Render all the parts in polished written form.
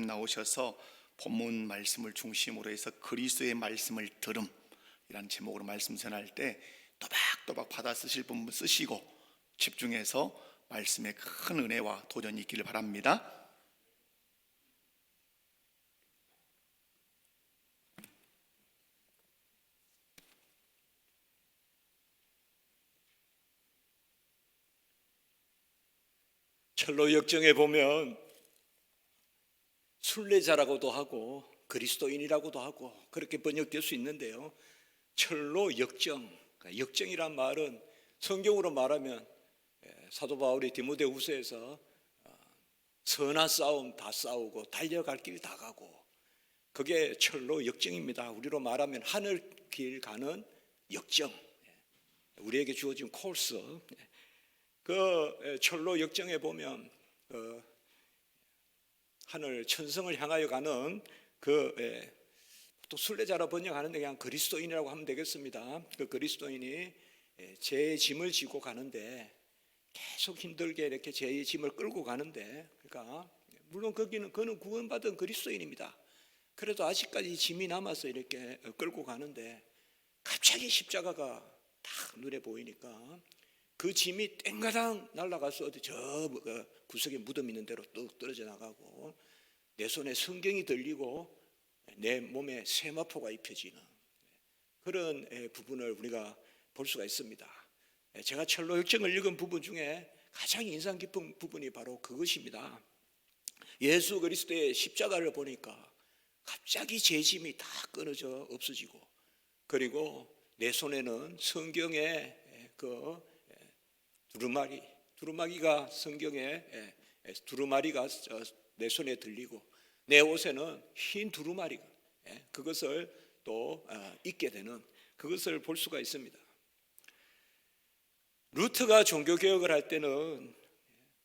나오셔서 본문 말씀을 중심으로 해서 그리스도의 말씀을 들음이라는 제목으로 말씀 전할 때 또박또박 받아 쓰실 분 쓰시고 집중해서 말씀에 큰 은혜와 도전이 있기를 바랍니다. 철로 역정에 보면 순례자라고도 하고 그리스도인이라고도 하고 그렇게 번역될 수 있는데요, 철로 역정, 역정이란 말은 성경으로 말하면 사도 바울이 디모데후서에서 선한 싸움 다 싸우고 달려갈 길 다 가고, 그게 철로 역정입니다. 우리로 말하면 하늘길 가는 역정, 우리에게 주어진 코스. 그 철로 역정에 보면 하늘 천성을 향하여 가는 또 순례자로 번역하는데 그냥 그리스도인이라고 하면 되겠습니다. 그 그리스도인이 제 짐을 지고 가는데 계속 힘들게 이렇게 제 짐을 끌고 가는데, 그러니까 물론 그는 구원받은 그리스도인입니다. 그래도 아직까지 짐이 남아서 이렇게 끌고 가는데 갑자기 십자가가 딱 눈에 보이니까 그 짐이 땡가당 날아가서 어디 저 구석에 무덤 있는 데로 뚝 떨어져 나가고, 내 손에 성경이 들리고 내 몸에 세마포가 입혀지는 그런 부분을 우리가 볼 수가 있습니다. 제가 철로 역정을 읽은 부분 중에 가장 인상 깊은 부분이 바로 그것입니다. 예수 그리스도의 십자가를 보니까 갑자기 제 짐이 다 끊어져 없어지고, 그리고 내 손에는 성경의 그 두루마기가 성경에 두루마리가 내 손에 들리고, 내 옷에는 흰 두루마리가 그것을 또 입게 되는 그것을 볼 수가 있습니다. 루트가 종교개혁을 할 때는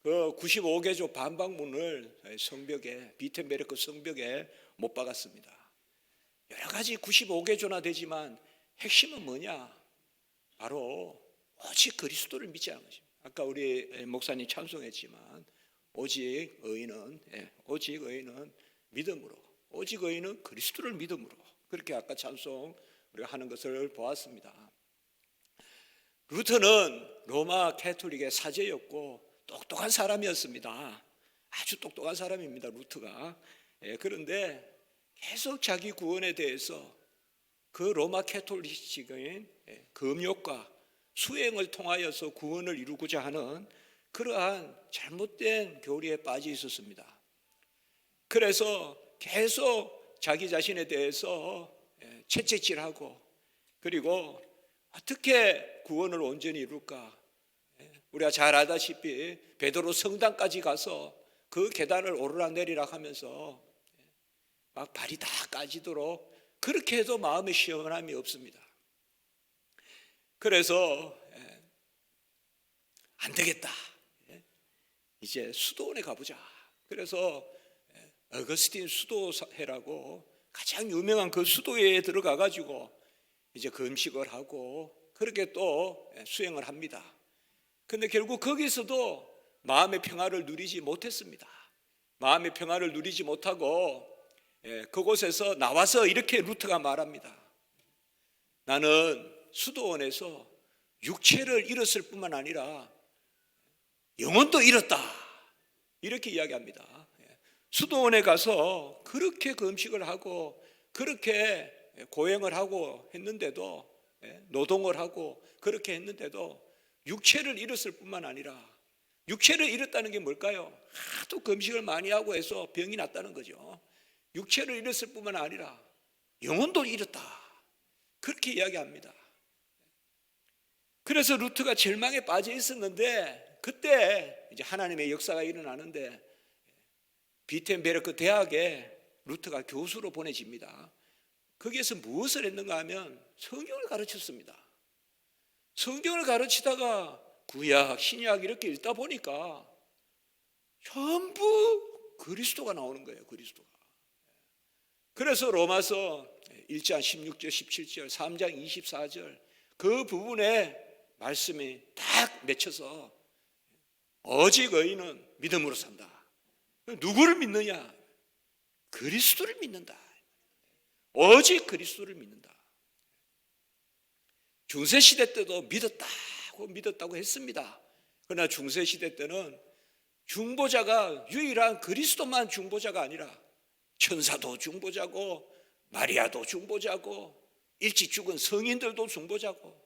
그 95개조 반박문을 성벽에, 비텐베르크 성벽에 못 박았습니다. 여러 가지 95개조나 되지만 핵심은 뭐냐? 바로 오직 그리스도를 믿지 않은 것입니다. 아까 우리 목사님 찬송했지만 오직 의인은 믿음으로, 오직 의인은 그리스도를 믿음으로, 그렇게 아까 찬송 우리가 하는 것을 보았습니다. 루터는 로마 캐톨릭의 사제였고 똑똑한 사람이었습니다. 아주 똑똑한 사람입니다, 루터가. 그런데 계속 자기 구원에 대해서 그 로마 캐톨릭식인 금욕과 수행을 통하여서 구원을 이루고자 하는 그러한 잘못된 교리에 빠져 있었습니다. 그래서 계속 자기 자신에 대해서 채찍질하고, 그리고 어떻게 구원을 온전히 이룰까? 우리가 잘 알다시피 베드로 성당까지 가서 그 계단을 오르락내리락 하면서 막 발이 다 까지도록 그렇게 해도 마음에 시원함이 없습니다. 그래서 안 되겠다, 이제 수도원에 가보자. 그래서 어거스틴 수도회라고 가장 유명한 그 수도회에 들어가 가지고 이제 금식을 하고 그렇게 또 수행을 합니다. 근데 결국 거기서도 마음의 평화를 누리지 못했습니다. 마음의 평화를 누리지 못하고 그곳에서 나와서 이렇게 루터가 말합니다. 나는 수도원에서 육체를 잃었을 뿐만 아니라 영혼도 잃었다, 이렇게 이야기합니다. 수도원에 가서 그렇게 금식을 하고 그렇게 고행을 하고 했는데도, 노동을 하고 그렇게 했는데도 육체를 잃었을 뿐만 아니라, 육체를 잃었다는 게 뭘까요? 하도 금식을 많이 하고 해서 병이 났다는 거죠. 육체를 잃었을 뿐만 아니라 영혼도 잃었다, 그렇게 이야기합니다. 그래서 루터가 절망에 빠져 있었는데, 그때 이제 하나님의 역사가 일어나는데 비텐베르크 대학에 루터가 교수로 보내집니다. 거기에서 무엇을 했는가 하면 성경을 가르쳤습니다. 성경을 가르치다가 구약, 신약 이렇게 읽다 보니까 전부 그리스도가 나오는 거예요, 그리스도가. 그래서 로마서 1장 16절, 17절, 3장 24절 그 부분에 말씀이 딱 맺혀서 오직 의인은 믿음으로 산다. 누구를 믿느냐? 그리스도를 믿는다. 오직 그리스도를 믿는다. 중세시대 때도 믿었다고 했습니다. 그러나 중세시대 때는 중보자가 유일한 그리스도만 중보자가 아니라 천사도 중보자고 마리아도 중보자고 일찍 죽은 성인들도 중보자고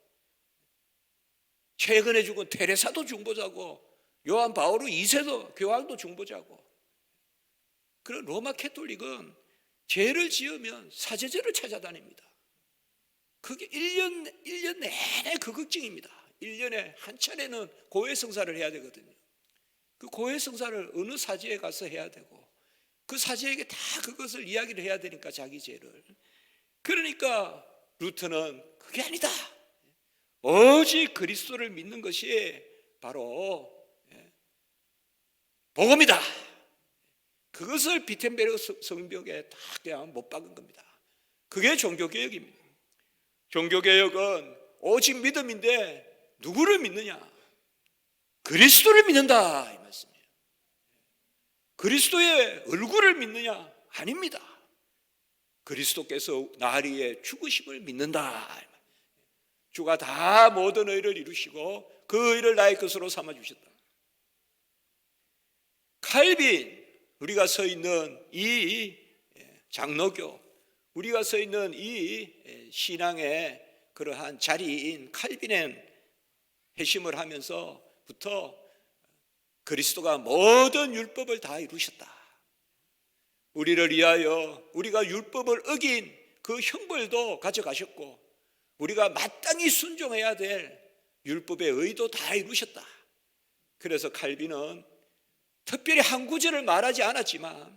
최근에 죽은 테레사도 중보자고 요한 바오로 2세도 교황도 중보자고. 그런 로마 캐톨릭은 죄를 지으면 사제제를 찾아다닙니다. 그게 1년 내내 그 걱정입니다. 1년에 한 차례는 고해성사를 해야 되거든요. 그 고해성사를 어느 사제에 가서 해야 되고 그 사제에게 다 그것을 이야기를 해야 되니까 자기 죄를. 그러니까 루터는 그게 아니다. 오직 그리스도를 믿는 것이 바로 복음이다. 그것을 비텐베르그 성벽에 다 그냥 못 박은 겁니다. 그게 종교개혁입니다. 종교개혁은 오직 믿음인데 누구를 믿느냐? 그리스도를 믿는다 이 말씀이에요. 그리스도의 얼굴을 믿느냐? 아닙니다. 그리스도께서 나리의 죽으심을 믿는다. 주가 다 모든 의를 이루시고 그 의를 나의 것으로 삼아주셨다. 칼빈, 우리가 서 있는 이 장로교, 우리가 서 있는 이 신앙의 그러한 자리인 칼빈의 회심을 하면서부터 그리스도가 모든 율법을 다 이루셨다. 우리를 위하여 우리가 율법을 어긴 그 형벌도 가져가셨고 우리가 마땅히 순종해야 될 율법의 의도 다 이루셨다. 그래서 칼빈은 특별히 한 구절을 말하지 않았지만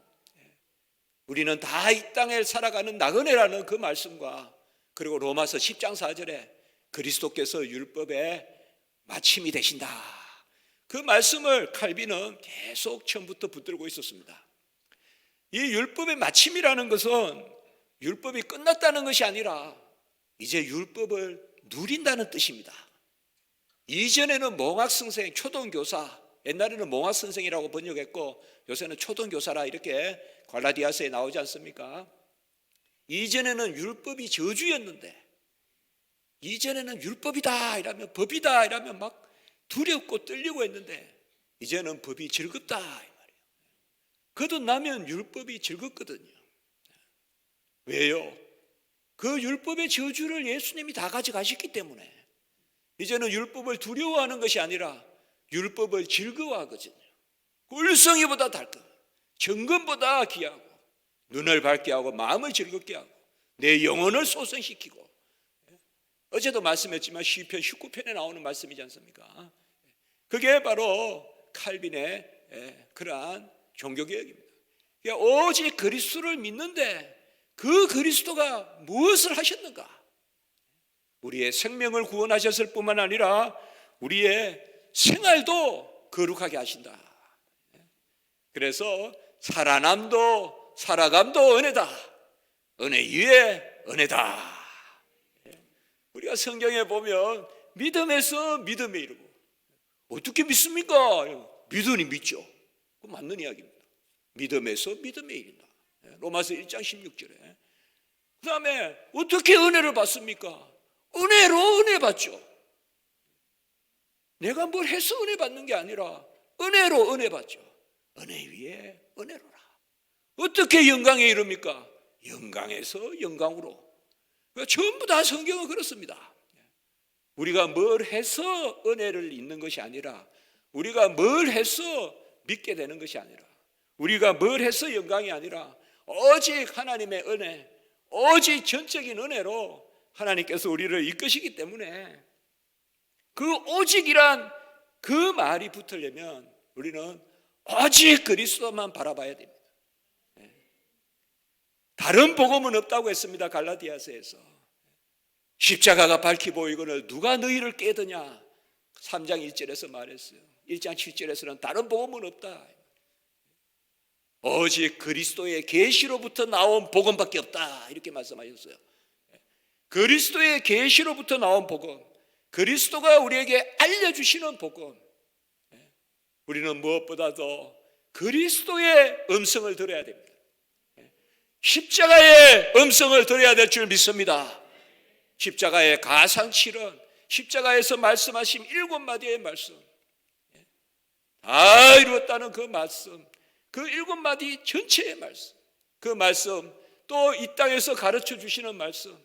우리는 다 이 땅에 살아가는 나그네라는 그 말씀과 그리고 로마서 10장 4절에 그리스도께서 율법의 마침이 되신다. 그 말씀을 칼빈은 계속 처음부터 붙들고 있었습니다. 이 율법의 마침이라는 것은 율법이 끝났다는 것이 아니라 이제 율법을 누린다는 뜻입니다. 이전에는 몽학선생, 초등교사, 옛날에는 몽학선생이라고 번역했고 요새는 초등교사라 이렇게 갈라디아서에 나오지 않습니까? 이전에는 율법이 저주였는데 이전에는 율법이다 이러면 법이다 이러면 막 두렵고 떨리고 했는데 이제는 법이 즐겁다 이 말이에요. 거듭나면 율법이 즐겁거든요. 왜요? 그 율법의 저주를 예수님이 다 가져가셨기 때문에 이제는 율법을 두려워하는 것이 아니라 율법을 즐거워하거든요. 꿀성이보다 달콤, 정금보다 귀하고 눈을 밝게 하고 마음을 즐겁게 하고 내 영혼을 소생시키고 어제도 말씀했지만 시편 19편에 나오는 말씀이지 않습니까? 그게 바로 칼빈의 그러한 종교개혁입니다. 그러니까 오직 그리스도를 믿는데 그 그리스도가 무엇을 하셨는가? 우리의 생명을 구원하셨을 뿐만 아니라 우리의 생활도 거룩하게 하신다. 그래서 살아남도 살아감도 은혜다. 은혜 위에 은혜다. 우리가 성경에 보면 믿음에서 믿음에 이르고 어떻게 믿습니까? 믿으니 믿죠. 그 맞는 이야기입니다. 믿음에서 믿음에 이른다. 로마서 1장 16절에. 그 다음에 어떻게 은혜를 받습니까? 은혜로 은혜 받죠. 내가 뭘 해서 은혜 받는 게 아니라 은혜로 은혜 받죠. 은혜 위에 은혜로라. 어떻게 영광에 이릅니까? 영광에서 영광으로. 전부 다 성경은 그렇습니다. 우리가 뭘 해서 은혜를 잊는 것이 아니라 우리가 뭘 해서 믿게 되는 것이 아니라 우리가 뭘 해서 영광이 아니라 오직 하나님의 은혜, 오직 전적인 은혜로 하나님께서 우리를 이끄시기 때문에 그 오직이란 그 말이 붙으려면 우리는 오직 그리스도만 바라봐야 됩니다. 다른 복음은 없다고 했습니다. 갈라디아서에서. 십자가가 밝히 보이거늘 누가 너희를 깨드냐 3장 1절에서 말했어요. 1장 7절에서는 다른 복음은 없다. 오직 그리스도의 계시로부터 나온 복음밖에 없다 이렇게 말씀하셨어요. 그리스도의 계시로부터 나온 복음, 그리스도가 우리에게 알려주시는 복음. 우리는 무엇보다도 그리스도의 음성을 들어야 됩니다. 십자가의 음성을 들어야 될 줄 믿습니다. 십자가의 가상실은 십자가에서 말씀하신 7마디의 말씀, 다 이루었다는 그 말씀, 그 7마디 전체의 말씀, 그 말씀, 또 이 땅에서 가르쳐 주시는 말씀,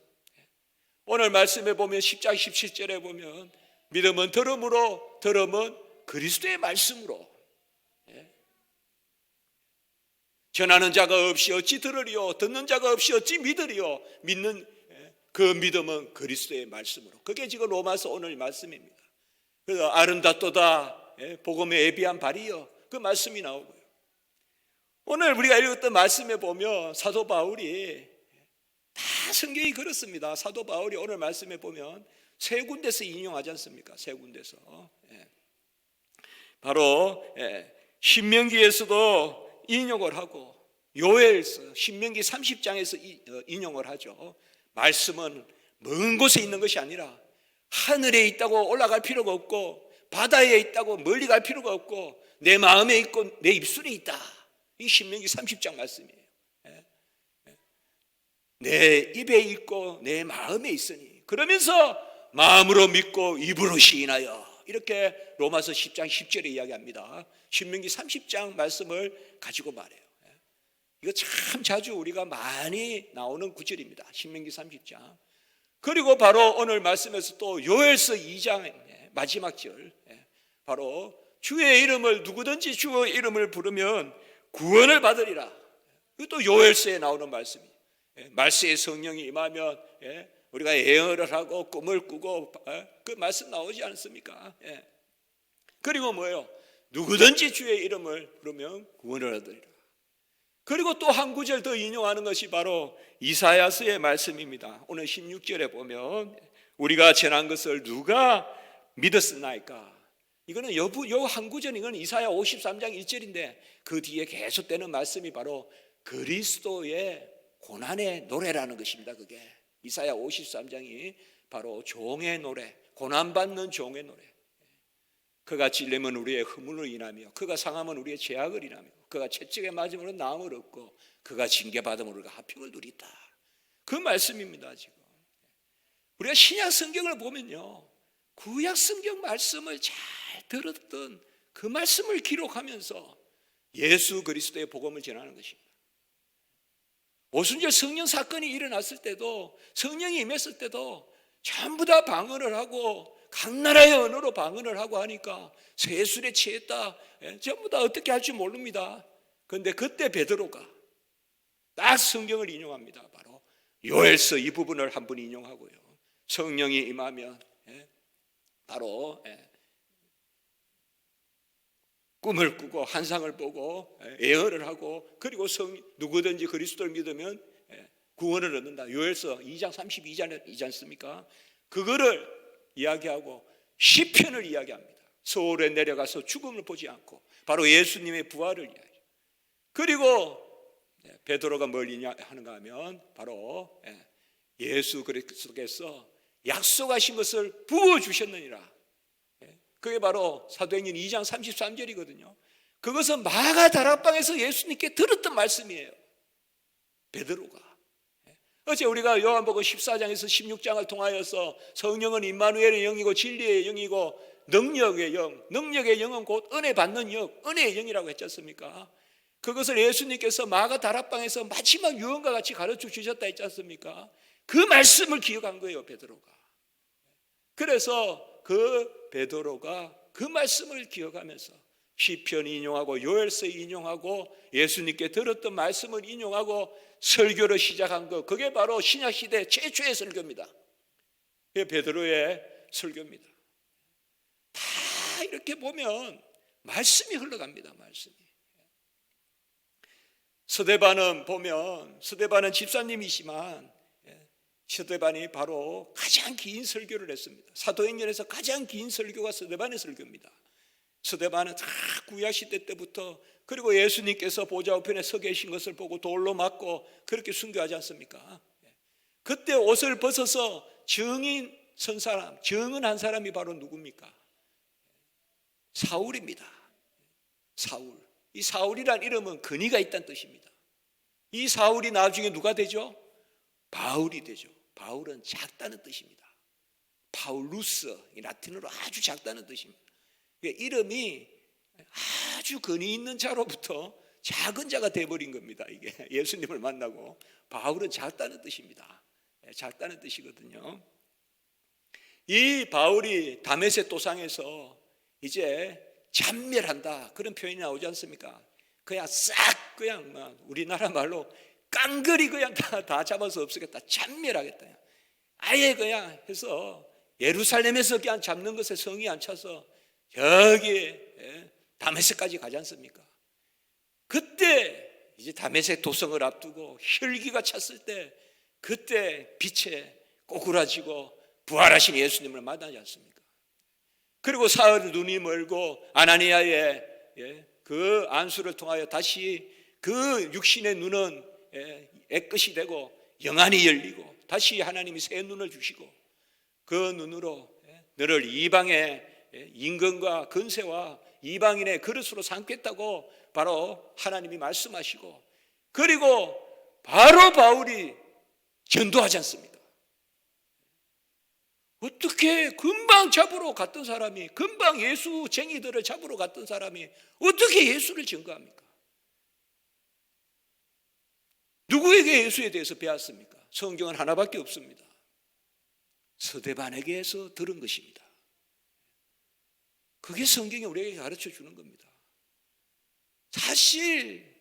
오늘 말씀에 보면 10장 17절에 보면 믿음은 들음으로, 들음은 그리스도의 말씀으로, 전하는 자가 없이 어찌 들으리요, 듣는 자가 없이 어찌 믿으리요, 믿는 그 믿음은 그리스도의 말씀으로. 그게 지금 로마서 오늘 말씀입니다. 그래서 아름답도다 복음에 예비한 발이요, 그 말씀이 나오고요. 오늘 우리가 읽었던 말씀에 보면 사도 바울이 다 성경이 그렇습니다. 사도 바울이 오늘 말씀에 보면 세 군데서 인용하지 않습니까? 세 군데서. 바로 신명기에서도 인용을 하고 요엘서 신명기 30장에서 인용을 하죠. 말씀은 먼 곳에 있는 것이 아니라 하늘에 있다고 올라갈 필요가 없고 바다에 있다고 멀리 갈 필요가 없고 내 마음에 있고 내 입술에 있다. 이 신명기 30장 말씀이에요. 내 입에 있고 내 마음에 있으니 그러면서 마음으로 믿고 입으로 시인하여, 이렇게 로마서 10장 10절에 이야기합니다. 신명기 30장 말씀을 가지고 말해요. 이거 참 자주 우리가 많이 나오는 구절입니다. 신명기 30장. 그리고 바로 오늘 말씀에서 또 요엘서 2장 마지막 절, 바로 주의 이름을, 누구든지 주의 이름을 부르면 구원을 받으리라. 이것도 요엘서에 나오는 말씀이에요. 말세의 성령이 임하면 우리가 예언을 하고 꿈을 꾸고 그 말씀 나오지 않습니까? 그리고 뭐예요? 누구든지 주의 이름을 부르면 구원을 얻으리라. 그리고 또 한 구절 더 인용하는 것이 바로 이사야서의 말씀입니다. 오늘 16절에 보면 우리가 전한 것을 누가 믿었나이까? 이거는 요 한 구절, 이건 이사야 53장 1절인데 그 뒤에 계속되는 말씀이 바로 그리스도의 고난의 노래라는 것입니다. 그게 이사야 53장이 바로 종의 노래, 고난받는 종의 노래. 그가 찔림은 우리의 허물로 인하며 그가 상함은 우리의 죄악을 인하며 그가 채찍에 맞음으로 나음을 얻고 그가 징계받음으로 우리가 화평을 누리다. 그 말씀입니다. 지금 우리가 신약 성경을 보면요, 구약 성경 말씀을 잘 들었던 그 말씀을 기록하면서 예수 그리스도의 복음을 전하는 것입니다. 오순절 성령 사건이 일어났을 때도, 성령이 임했을 때도 전부 다 방언을 하고 각 나라의 언어로 방언을 하고 하니까 세술에 취했다, 전부 다 어떻게 할 줄 모릅니다. 그런데 그때 베드로가 딱 성경을 인용합니다. 바로 요엘서 이 부분을 한 번 인용하고요, 성령이 임하면 바로 꿈을 꾸고 환상을 보고 예언을 하고, 그리고 누구든지 그리스도를 믿으면 구원을 얻는다. 요엘서 2장 32절이지 않습니까? 그거를 이야기하고 시편을 이야기합니다. 서울에 내려가서 죽음을 보지 않고 바로 예수님의 부활을 이야기해요. 그리고 베드로가 뭘 하는가 하면 바로 예수 그리스도께서 약속하신 것을 부어주셨느니라. 그게 바로 사도행전 2장 33절이거든요. 그것은 마가 다락방에서 예수님께 들었던 말씀이에요. 베드로가. 어제 우리가 요한복음 14장에서 16장을 통하여서 성령은 임마누엘의 영이고 진리의 영이고 능력의 영, 능력의 영은 곧 은혜 받는 영, 은혜의 영이라고 했지 않습니까? 그것을 예수님께서 마가 다락방에서 마지막 유언과 같이 가르쳐 주셨다 했지 않습니까? 그 말씀을 기억한 거예요, 베드로가. 그래서 그 베드로가 그 말씀을 기억하면서 시편 인용하고 요엘서 인용하고 예수님께 들었던 말씀을 인용하고 설교를 시작한 것, 그게 바로 신약시대 최초의 설교입니다. 그게 베드로의 설교입니다. 다 이렇게 보면 말씀이 흘러갑니다. 말씀이. 스데반은 보면, 스데반은 집사님이지만 스데반이 바로 가장 긴 설교를 했습니다. 사도행전에서 가장 긴 설교가 스데반의 설교입니다. 스데반은 다 구약시대 때부터, 그리고 예수님께서 보좌 우편에 서 계신 것을 보고 돌로 맞고 그렇게 순교하지 않습니까? 그때 옷을 벗어서 증인 선 사람, 증언한 사람이 바로 누굽니까? 사울입니다. 사울. 이 사울이란 이름은 근위가 있다는 뜻입니다. 이 사울이 나중에 누가 되죠? 바울이 되죠. 바울은 작다는 뜻입니다. 파울루스, 이 라틴어로 아주 작다는 뜻입니다. 이름이 아주 근위 있는 자로부터 작은 자가 돼버린 겁니다. 이게 예수님을 만나고. 바울은 작다는 뜻입니다. 작다는 뜻이거든요. 이 바울이 다메섹 도상에서 이제 잔멸한다, 그런 표현이 나오지 않습니까? 그냥 싹 그냥 우리나라 말로 깡그리 그냥 다 잡아서 없애겠다, 잔멸하겠다, 아예 그냥 해서 예루살렘에서 그냥 잡는 것에 성이 안 차서 여기 다메섹까지 가지 않습니까? 그때 이제 다메섹 도성을 앞두고 혈기가 찼을 때, 그때 빛에 꼬꾸라지고 부활하신 예수님을 만나지 않습니까? 그리고 사흘 눈이 멀고 아나니아의 그 안수를 통하여 다시 그 육신의 눈은 애끝이 되고 영안이 열리고 다시 하나님이 새 눈을 주시고 그 눈으로 너를 이방의 임금과 근세와 이방인의 그릇으로 삼겠다고 바로 하나님이 말씀하시고, 그리고 바로 바울이 전도하지 않습니까? 어떻게 금방 잡으러 갔던 사람이, 금방 예수쟁이들을 잡으러 갔던 사람이 어떻게 예수를 증거합니까? 누구에게 예수에 대해서 배웠습니까? 성경은 하나밖에 없습니다. 스데반에게서 들은 것입니다. 그게 성경이 우리에게 가르쳐 주는 겁니다. 사실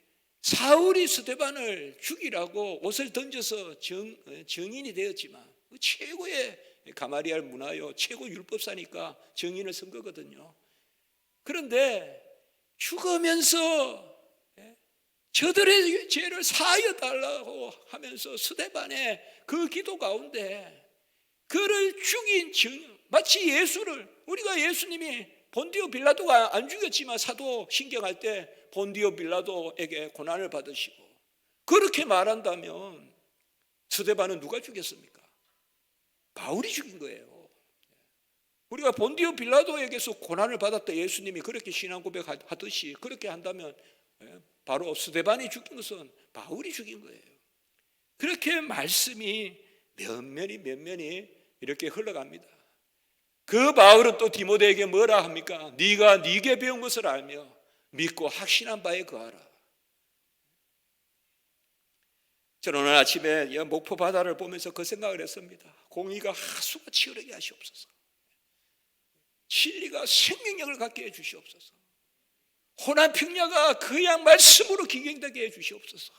사울이 스데반을 죽이라고 옷을 던져서 정인이 되었지만 최고의 가마리알 문화요, 최고 율법사니까 정인을 쓴 거거든요. 그런데 죽으면서 저들의 죄를 사하여 달라고 하면서 스데반의 그 기도 가운데 그를 죽인 마치 예수를, 우리가 예수님이 본디오 빌라도가 안 죽였지만 사도 신경할 때 본디오 빌라도에게 고난을 받으시고 그렇게 말한다면 스데반은 누가 죽였습니까? 바울이 죽인 거예요. 우리가 본디오 빌라도에게서 고난을 받았다 예수님이 그렇게 신앙 고백하듯이 그렇게 한다면 바로 스데반이 죽인 것은 바울이 죽인 거예요. 그렇게 말씀이 면면이 이렇게 흘러갑니다. 그 바울은 또 디모데에게 뭐라 합니까? 네가 네게 배운 것을 알며 믿고 확신한 바에 거하라. 저는 오늘 아침에 목포 바다를 보면서 그 생각을 했습니다. 공의가 하수가 치열하게 하시옵소서. 진리가 생명력을 갖게 해 주시옵소서. 호남 평야가 그양 말씀으로 기경되게 해 주시옵소서.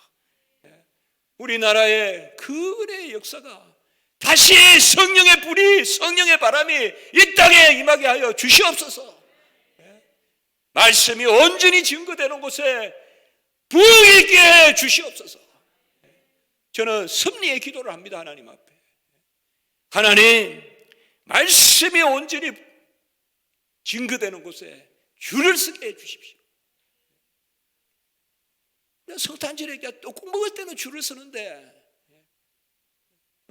우리나라의 그 은혜의 역사가 다시 성령의 불이, 성령의 바람이 이 땅에 임하게 하여 주시옵소서. 말씀이 온전히 증거되는 곳에 부흥 있게 해 주시옵소서. 저는 섭리의 기도를 합니다. 하나님 앞에. 하나님, 말씀이 온전히 증거되는 곳에 줄을 서게 해 주십시오. 성탄절에 떡국 먹을 때는 줄을 서는데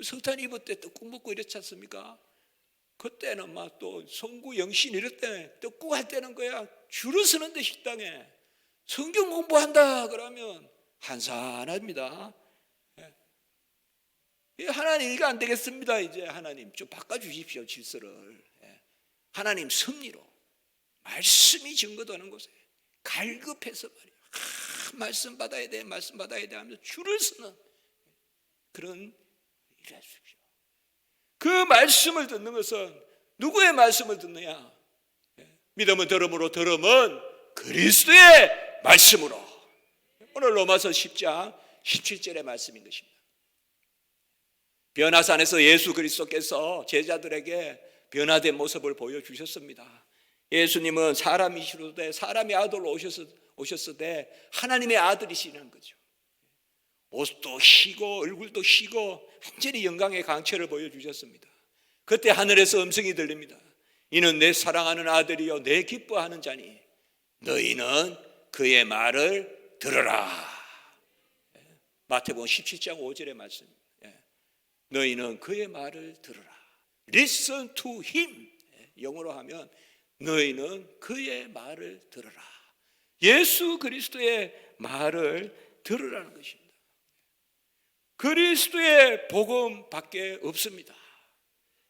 성탄 입을 때 떡국 먹고 이렇지 않습니까? 그때는 막 또 성구 영신 이럴 때 떡국 할 때는 그냥 줄을 서는데 식당에 성경 공부한다 그러면 한산합니다. 하나님 이거 안 되겠습니다. 이제 하나님 좀 바꿔주십시오 질서를. 하나님 섭리로 말씀이 증거되는 곳에 갈급해서 말이야. 말씀 받아야 돼, 말씀 받아야 돼 하면서 줄을 서는 그런 일을 하십시오. 그 말씀을 듣는 것은 누구의 말씀을 듣느냐? 믿음은 들음으로, 들음은 그리스도의 말씀으로. 오늘 로마서 10장 17절의 말씀인 것입니다. 변화산에서 예수 그리스도께서 제자들에게 변화된 모습을 보여주셨습니다. 예수님은 사람이시로되 사람의 아들로 오셨을 때 하나님의 아들이시는 거죠. 옷도 희고 얼굴도 희고 완전히 영광의 강체를 보여주셨습니다. 그때 하늘에서 음성이 들립니다. 이는 내 사랑하는 아들이요 내 기뻐하는 자니 너희는 그의 말을 들으라. 마태복음 17장 5절의 말씀입니다. 너희는 그의 말을 들으라. Listen to him. 영어로 하면 너희는 그의 말을 들으라. 예수 그리스도의 말을 들으라는 것입니다. 그리스도의 복음밖에 없습니다.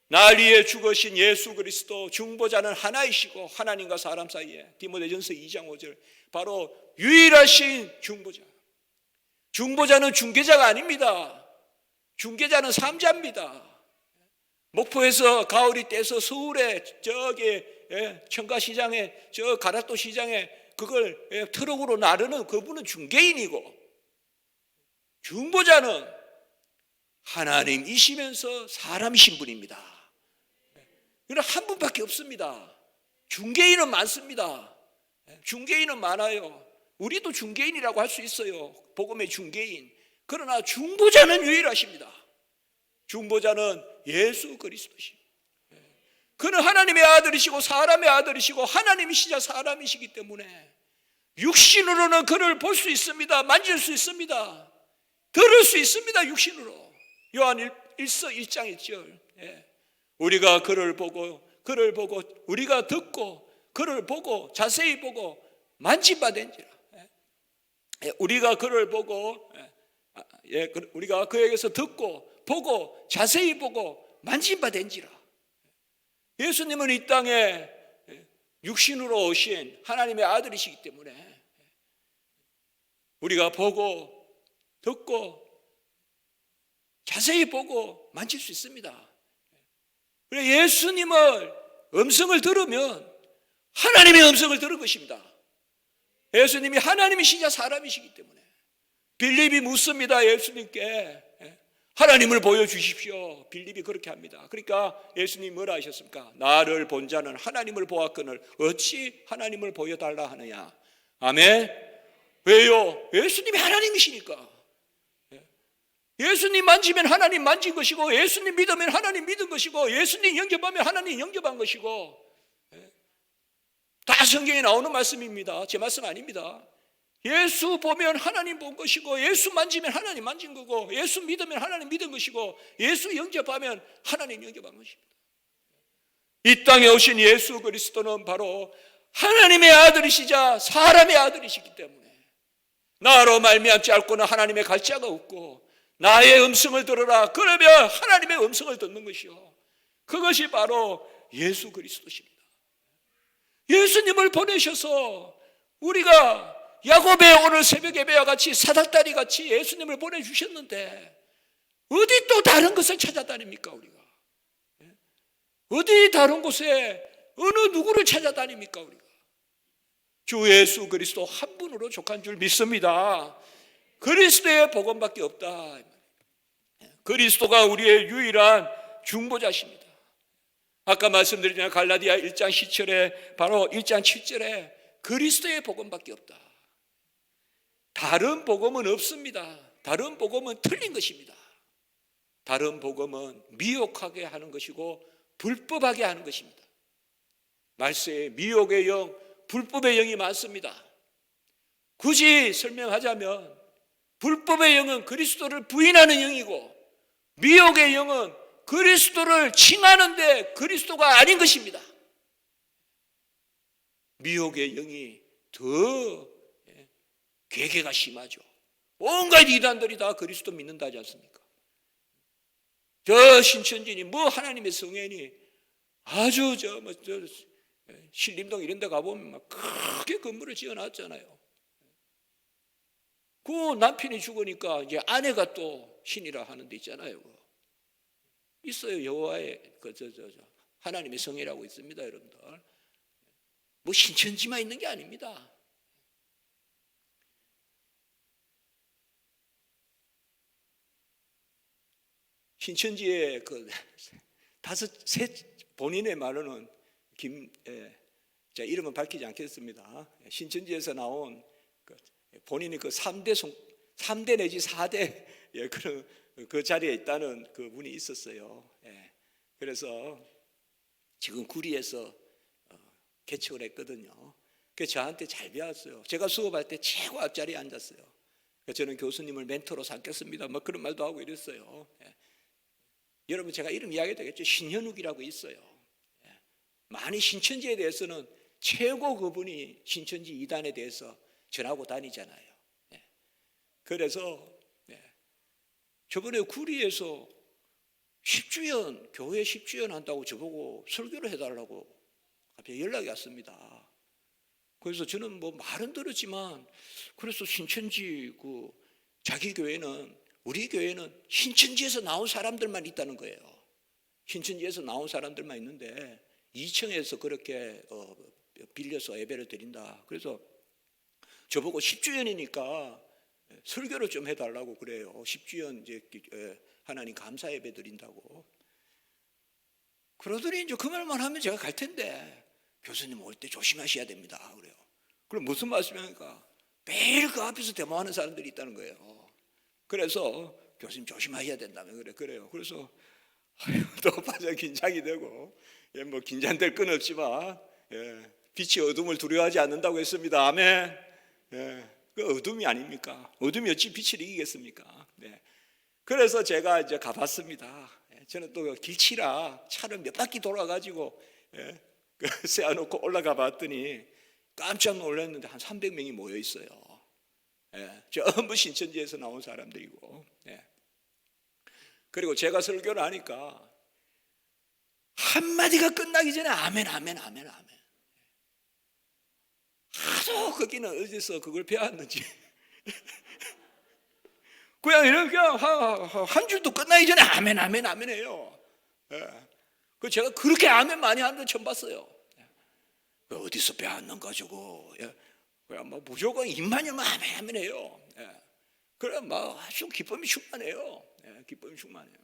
날 위해 죽으신 예수 그리스도, 중보자는 하나이시고 하나님과 사람 사이에, 디모데전서 2장 5절, 바로 유일하신 중보자. 중보자는 중개자가 아닙니다. 중개자는 삼자입니다. 목포에서 가을이 떼서 서울에 저기 청가시장에, 저 가락도 시장에 그걸 트럭으로 나르는 그분은 중개인이고, 중보자는 하나님이시면서 사람이신 분입니다. 그러나 한 분밖에 없습니다. 중개인은 많습니다. 중개인은 많아요. 우리도 중개인이라고 할 수 있어요. 복음의 중개인. 그러나 중보자는 유일하십니다. 중보자는 예수 그리스도십니다. 그는 하나님의 아들이시고 사람의 아들이시고 하나님이시자 사람이시기 때문에 육신으로는 그를 볼 수 있습니다. 만질 수 있습니다. 들을 수 있습니다. 육신으로. 요한 1서 1장 1절. 우리가 그를 보고 우리가 듣고 그를 보고 자세히 보고 만진바된지라. 우리가 그를 보고 우리가 그에게서 듣고 보고 자세히 보고 만진바된지라. 예수님은 이 땅에 육신으로 오신 하나님의 아들이시기 때문에 우리가 보고 듣고 자세히 보고 만질 수 있습니다. 예수님을 음성을 들으면 하나님의 음성을 들은 것입니다. 예수님이 하나님이시자 사람이시기 때문에 빌립이 묻습니다. 예수님께 하나님을 보여주십시오. 빌립이 그렇게 합니다. 그러니까 예수님이 뭐라 하셨습니까? 나를 본 자는 하나님을 보았거늘 어찌 하나님을 보여달라 하느냐. 아멘. 왜요? 예수님이 하나님이시니까. 예수님 만지면 하나님 만진 것이고, 예수님 믿으면 하나님 믿은 것이고, 예수님 영접하면 하나님 영접한 것이고, 다 성경에 나오는 말씀입니다. 제 말씀 아닙니다. 예수 보면 하나님 본 것이고, 예수 만지면 하나님 만진 거고, 예수 믿으면 하나님 믿은 것이고, 예수 영접하면 하나님 영접한 것입니다. 이 땅에 오신 예수 그리스도는 바로 하나님의 아들이시자 사람의 아들이시기 때문에 나로 말미암지 않고는 하나님의 갈 자가 없고, 나의 음성을 들으라. 그러면 하나님의 음성을 듣는 것이요, 그것이 바로 예수 그리스도십니다. 예수님을 보내셔서 우리가 야곱의 오늘 새벽 예배와 같이 사닥다리 같이 예수님을 보내주셨는데 어디 또 다른 것을 찾아다닙니까? 우리가 어디 다른 곳에 어느 누구를 찾아다닙니까? 우리가 주 예수 그리스도 한 분으로 족한 줄 믿습니다. 그리스도의 복음밖에 없다. 그리스도가 우리의 유일한 중보자십니다. 아까 말씀드린 갈라디아 1장 10절에 바로 1장 7절에 그리스도의 복음밖에 없다. 다른 복음은 없습니다. 다른 복음은 틀린 것입니다. 다른 복음은 미혹하게 하는 것이고 불법하게 하는 것입니다. 말세에 미혹의 영, 불법의 영이 많습니다. 굳이 설명하자면 불법의 영은 그리스도를 부인하는 영이고, 미혹의 영은 그리스도를 칭하는데 그리스도가 아닌 것입니다. 미혹의 영이 더 괴계가 심하죠. 온갖 이단들이 다 그리스도 믿는다 하지 않습니까? 저 신천지니 뭐 하나님의 성현이 아주 신림동 이런 데 가보면 막 크게 건물을 지어놨잖아요. 그 남편이 죽으니까 이제 아내가 또 신이라 하는 데 있잖아요. 있어요. 여호와의 하나님의 성이라고 있습니다, 여러분들. 뭐 신천지만 있는 게 아닙니다. 신천지의 본인의 말로는 이름은 밝히지 않겠습니다. 신천지에서 나온 본인이 3대 내지 4대 그런 그 자리에 있다는 그 분이 있었어요. 그래서 지금 구리에서 개척을 했거든요. 그래서 저한테 잘 배웠어요. 제가 수업할 때 최고 앞자리에 앉았어요. 저는 교수님을 멘토로 삼겠습니다. 뭐 그런 말도 하고 이랬어요. 여러분 제가 이름 이야기 되겠죠. 신현욱이라고 있어요. 많이 신천지에 대해서는 최고 그분이 신천지 이단에 대해서 전하고 다니잖아요. 그래서 저번에 구리에서 10주년, 교회 10주년 한다고 저보고 설교를 해달라고 갑자기 연락이 왔습니다. 그래서 저는 뭐 말은 들었지만, 그래서 신천지 자기 교회는, 우리 교회는 신천지에서 나온 사람들만 있다는 거예요. 신천지에서 나온 사람들만 있는데 2층에서 그렇게 빌려서 예배를 드린다. 그래서 저보고 10주년이니까 설교를 좀 해달라고 그래요. 10주년 이제 하나님 감사 예배 드린다고. 그러더니 이제 그 말만 하면 제가 갈 텐데, 교수님 올 때 조심하셔야 됩니다. 그래요. 그럼 무슨 말씀입니까? 매일 그 앞에서 대모하는 사람들이 있다는 거예요. 그래서 교수님 조심하셔야 된다면 그래요. 그래서 또 빠져 긴장이 되고, 뭐 긴장될 건 없지만, 빛이 어둠을 두려워하지 않는다고 했습니다. 아멘. 그 어둠이 아닙니까? 어둠이 어찌 빛을 이기겠습니까? 네. 그래서 제가 이제 가봤습니다. 저는 또 길치라 차를 몇 바퀴 돌아가지고 세워놓고 올라가 봤더니 깜짝 놀랐는데 한 300명이 모여 있어요. 전부 신천지에서 나온 사람들이고. 그리고 제가 설교를 하니까 한마디가 끝나기 전에 아멘, 아멘, 아멘, 아멘. 하도 거기는 어디서 그걸 배웠는지 그냥 이렇게 한 줄도 끝나기 전에 아멘, 아멘, 아멘 해요. 그 제가 그렇게 아멘 많이 하는 건 처음 봤어요. 어디서 배웠는 가지고 그냥 뭐 무조건 입만 열면 아멘, 아멘 해요. 그래 막 아주 기쁨이 충만해요. 기쁨이 충만해요.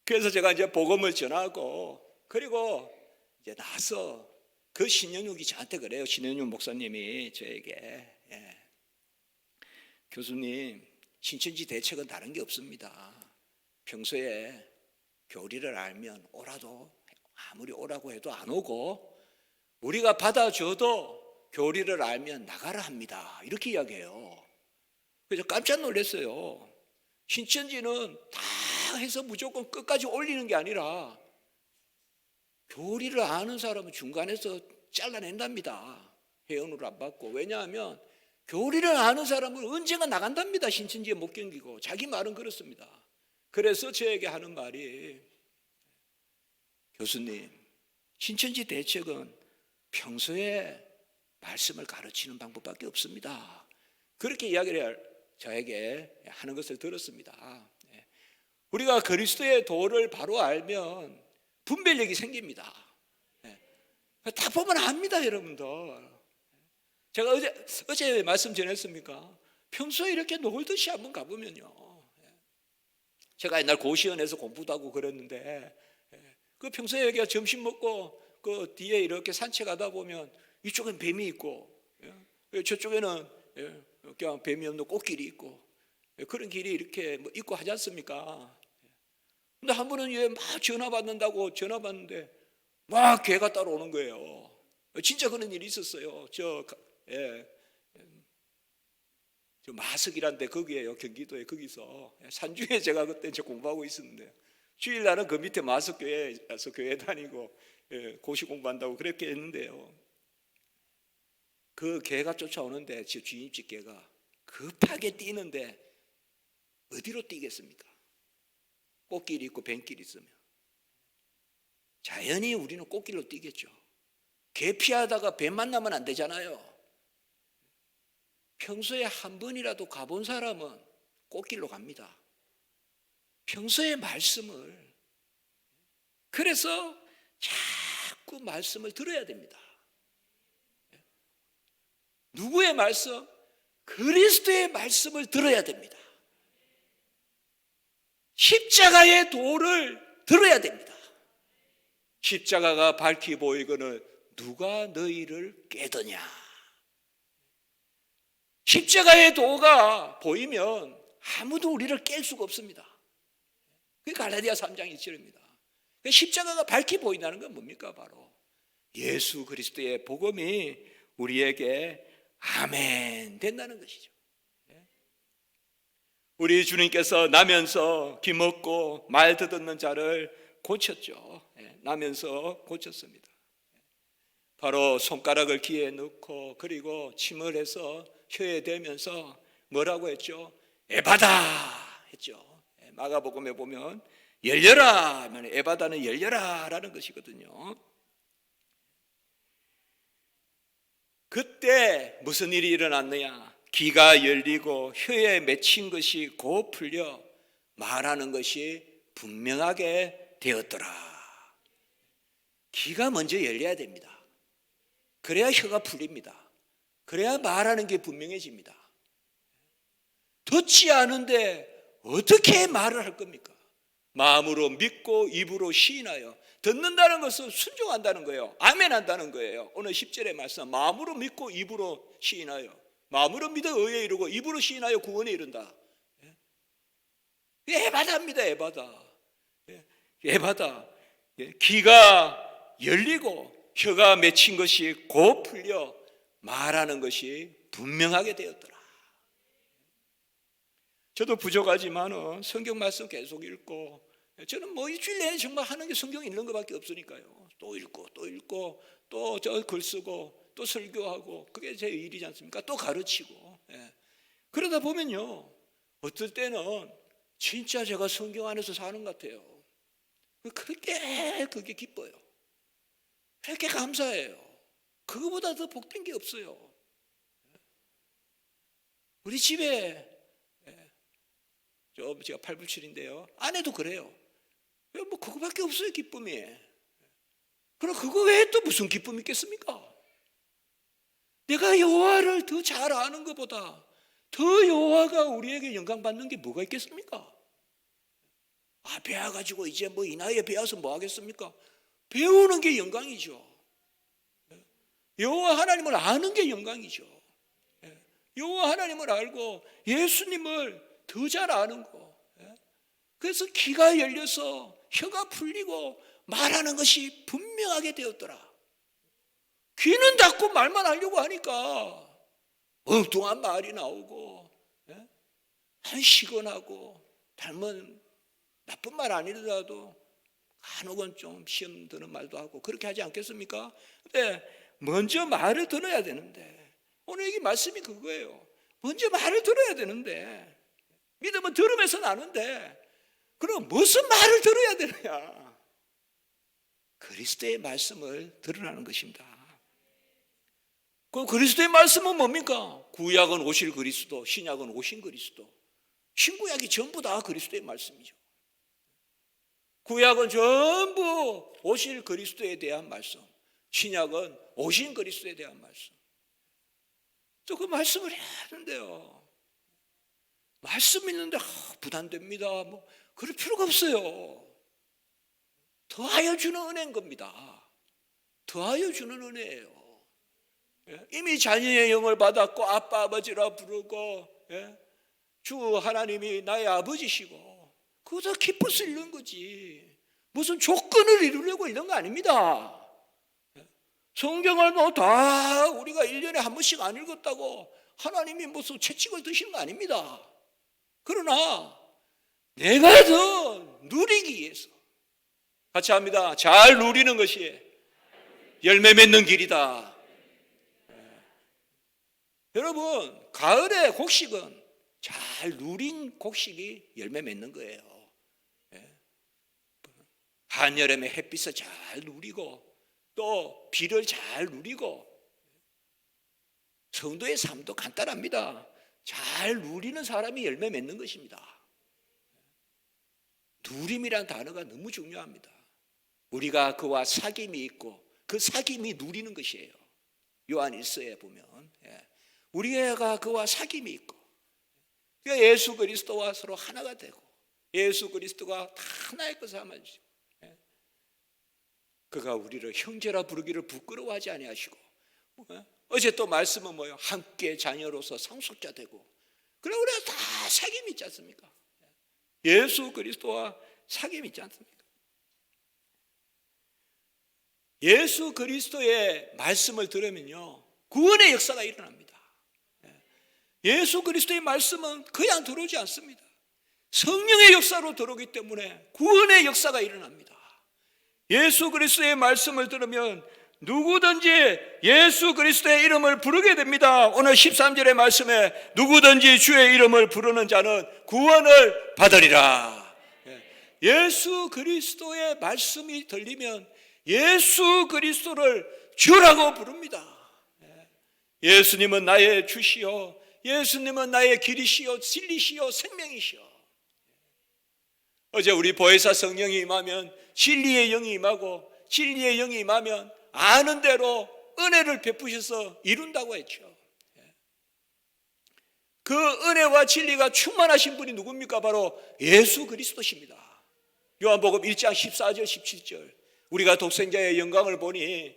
그래서 제가 이제 복음을 전하고, 그리고 이제 나서 그 신현욱이 저한테 그래요. 신현욱 목사님이 저에게, 교수님, 신천지 대책은 다른 게 없습니다. 평소에 교리를 알면 오라도, 아무리 오라고 해도 안 오고, 우리가 받아줘도 교리를 알면 나가라 합니다. 이렇게 이야기해요. 그래서 깜짝 놀랐어요. 신천지는 다 해서 무조건 끝까지 올리는 게 아니라 교리를 아는 사람은 중간에서 잘라낸답니다. 회원으로 안 받고. 왜냐하면 교리를 아는 사람은 언젠가 나간답니다. 신천지에 못 견디고. 자기 말은 그렇습니다. 그래서 저에게 하는 말이, 교수님, 신천지 대책은 평소에 말씀을 가르치는 방법밖에 없습니다. 그렇게 이야기를 저에게 하는 것을 들었습니다. 우리가 그리스도의 도를 바로 알면 분별력이 생깁니다. 다 보면 압니다, 여러분들. 제가 어제 말씀 전했습니까? 평소에 이렇게 놀듯이 한번 가보면요. 제가 옛날 고시원에서 공부도 하고 그랬는데, 그 평소에 여기가 점심 먹고 그 뒤에 이렇게 산책하다 보면 이쪽엔 뱀이 있고, 저쪽에는 그냥 뱀이 없는 꽃길이 있고, 그런 길이 이렇게 뭐 있고 하지 않습니까? 근데 한 번은 막 전화 받는다고 전화 받는데 막 개가 따라오는 거예요. 진짜 그런 일이 있었어요. 저 마석이란데 거기에요, 경기도에. 거기서 산중에 제가 그때 공부하고 있었는데, 주일날은 그 밑에 마석교회에서 교회 다니고 고시 공부한다고 그렇게 했는데요, 그 개가 쫓아오는데, 저 주인집 개가 급하게 뛰는데 어디로 뛰겠습니까? 꽃길이 있고 뱀길이 있으면 자연히 우리는 꽃길로 뛰겠죠. 개 피하다가 뱀 만나면 안 되잖아요. 평소에 한 번이라도 가본 사람은 꽃길로 갑니다. 평소에 말씀을, 그래서 자꾸 말씀을 들어야 됩니다. 누구의 말씀? 그리스도의 말씀을 들어야 됩니다. 십자가의 도를 들어야 됩니다. 십자가가 밝히 보이거늘 누가 너희를 깨더냐. 십자가의 도가 보이면 아무도 우리를 깰 수가 없습니다. 그게 갈라디아 3장 1절입니다. 십자가가 밝히 보인다는 건 뭡니까? 바로 예수 그리스도의 복음이 우리에게 아멘 된다는 것이죠. 우리 주님께서 나면서 기먹고 말 듣는 자를 고쳤죠. 나면서 고쳤습니다. 바로 손가락을 귀에 넣고 그리고 침을 해서 혀에 대면서 뭐라고 했죠? 에바다 했죠. 마가복음에 보면 열려라 하면 에바다는 열려라라는 것이거든요. 그때 무슨 일이 일어났느냐? 귀가 열리고 혀에 맺힌 것이 곧 풀려 말하는 것이 분명하게 되었더라. 귀가 먼저 열려야 됩니다. 그래야 혀가 풀립니다. 그래야 말하는 게 분명해집니다. 듣지 않은데 어떻게 말을 할 겁니까? 마음으로 믿고 입으로 시인하여. 듣는다는 것은 순종한다는 거예요. 아멘한다는 거예요. 오늘 10절의 말씀, 마음으로 믿고 입으로 시인하여. 마음으로 믿어 의에 이르고 입으로 시인하여 구원에 이른다. 에바다입니다. 에바다. 에바다. 귀가 열리고 혀가 맺힌 것이 곧 풀려 말하는 것이 분명하게 되었더라. 저도 부족하지만 성경 말씀 계속 읽고, 저는 뭐 일주일 내내 정말 하는 게 성경 읽는 것밖에 없으니까요. 또 읽고 또 저 글 쓰고 또 설교하고, 그게 제 일이지 않습니까? 또 가르치고. 그러다 보면요, 어떨 때는 진짜 제가 성경 안에서 사는 것 같아요. 그게 기뻐요. 그렇게 감사해요. 그거보다 더 복된 게 없어요. 우리 집에 제가 8불7인데요, 아내도 그래요. 뭐 그거밖에 없어요, 기쁨이. 그럼 그거 외에 또 무슨 기쁨이 있겠습니까? 내가 여호와를 더 잘 아는 것보다 더 여호와가 우리에게 영광 받는 게 뭐가 있겠습니까? 배워가지고 이제 뭐 이 나이에 배워서 뭐 하겠습니까? 배우는 게 영광이죠. 여호와 하나님을 아는 게 영광이죠. 여호와 하나님을 알고 예수님을 더 잘 아는 거. 그래서 귀가 열려서 혀가 풀리고 말하는 것이 분명하게 되었더라. 귀는 닫고 말만 하려고 하니까 엉뚱한 말이 나오고, 한시건하고, 닮은 나쁜 말 아니더라도 간혹은 좀 시험 드는 말도 하고 그렇게 하지 않겠습니까? 근데 먼저 말을 들어야 되는데, 오늘 이 말씀이 그거예요. 먼저 말을 들어야 되는데, 믿음은 들으면서 나는데, 그럼 무슨 말을 들어야 되느냐? 그리스도의 말씀을 들으라는 것입니다. 그럼 그리스도의 말씀은 뭡니까? 구약은 오실 그리스도, 신약은 오신 그리스도. 신구약이 전부 다 그리스도의 말씀이죠. 구약은 전부 오실 그리스도에 대한 말씀, 신약은 오신 그리스도에 대한 말씀. 또 그 말씀을 해야 하는데요, 말씀 있는데 부담됩니다, 뭐 그럴 필요가 없어요. 더하여 주는 은혜인 겁니다. 더하여 주는 은혜예요. 이미 자녀의 영을 받았고 아빠 아버지라 부르고, 주 하나님이 나의 아버지시고, 그거 다 기뻐서 이런 거지. 무슨 조건을 이루려고 이런 거 아닙니다. 성경을 뭐 다 우리가 1년에 한 번씩 안 읽었다고 하나님이 무슨 채찍을 드시는 거 아닙니다. 그러나 내가 더 누리기 위해서, 같이 합니다. 잘 누리는 것이 열매 맺는 길이다. 여러분, 가을의 곡식은 잘 누린 곡식이 열매 맺는 거예요. 한여름에 햇빛을 잘 누리고 또 비를 잘 누리고, 성도의 삶도 간단합니다. 잘 누리는 사람이 열매 맺는 것입니다. 누림이란 단어가 너무 중요합니다. 우리가 그와 사귐이 있고 그 사귐이 누리는 것이에요. 요한 1서에 보면 우리가 그와 사귐이 있고, 예수 그리스도와 서로 하나가 되고 예수 그리스도가 다 하나의 것을 삼아주시고, 그가 우리를 형제라 부르기를 부끄러워하지 아니하시고, 어제 또 말씀은 뭐예요? 함께 자녀로서 상속자 되고. 그래 우리가 다 사귐이 있지 않습니까? 예수 그리스도와 사귐이 있지 않습니까? 예수 그리스도의 말씀을 들으면요, 구원의 역사가 일어납니다. 예수 그리스도의 말씀은 그냥 들어오지 않습니다. 성령의 역사로 들어오기 때문에 구원의 역사가 일어납니다. 예수 그리스도의 말씀을 들으면 누구든지 예수 그리스도의 이름을 부르게 됩니다. 오늘 13절의 말씀에 누구든지 주의 이름을 부르는 자는 구원을 받으리라. 예수 그리스도의 말씀이 들리면 예수 그리스도를 주라고 부릅니다. 예수님은 나의 주시요, 예수님은 나의 길이시요, 진리시요, 생명이시요. 어제 우리 보혜사 성령이 임하면 진리의 영이 임하고, 진리의 영이 임하면 아는 대로 은혜를 베푸셔서 이룬다고 했죠. 그 은혜와 진리가 충만하신 분이 누굽니까? 바로 예수 그리스도십니다. 요한복음 1장 14절 17절 우리가 독생자의 영광을 보니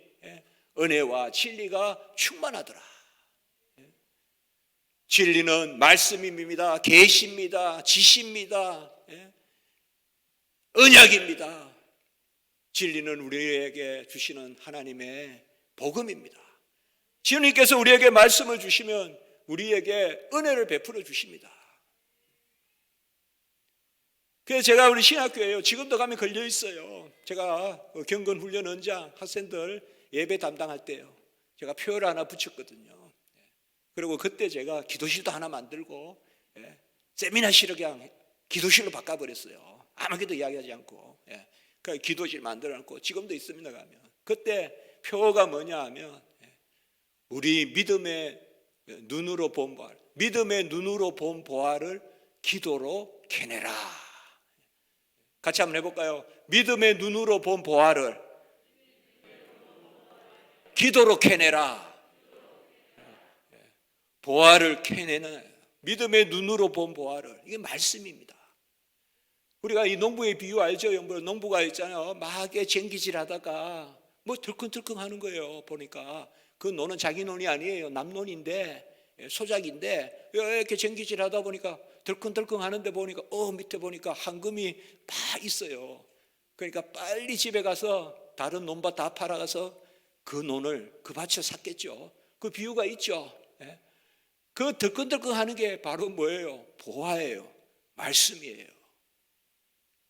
은혜와 진리가 충만하더라. 진리는 말씀입니다. 계시입니다. 지시입니다. 언약입니다. 진리는 우리에게 주시는 하나님의 복음입니다. 주님께서 우리에게 말씀을 주시면 우리에게 은혜를 베풀어 주십니다. 그래서 제가 우리 신학교에요, 지금도 가면 걸려 있어요. 제가 경건 훈련 원장 학생들 예배 담당할 때요, 제가 표를 하나 붙였거든요. 그리고 그때 제가 기도실도 하나 만들고 세미나실을 그냥 기도실로 바꿔버렸어요. 아무것도 이야기하지 않고. 그 기도실 만들어놓고 지금도 있습니다. 가면 그때 표가 뭐냐 하면 우리 믿음의 눈으로 본 보화, 믿음의 눈으로 본 보화를 기도로 캐내라. 같이 한번 해볼까요? 믿음의 눈으로 본 보화를 기도로 캐내라. 보화를 캐내는, 믿음의 눈으로 본 보화를, 이게 말씀입니다. 우리가 이 농부의 비유 알죠? 농부가 있잖아요. 막에 쟁기질 하다가 뭐 들컹들컹 하는 거예요. 보니까 그 논은 자기 논이 아니에요. 남 논인데, 소작인데 이렇게 쟁기질 하다 보니까 들컹들컹 하는데 보니까 밑에 보니까 황금이 막 있어요. 그러니까 빨리 집에 가서 다른 논밭 다 팔아가서 그 논을, 그 밭을 샀겠죠. 그 비유가 있죠. 그 들컹들컹 하는 게 바로 뭐예요? 보화예요. 말씀이에요.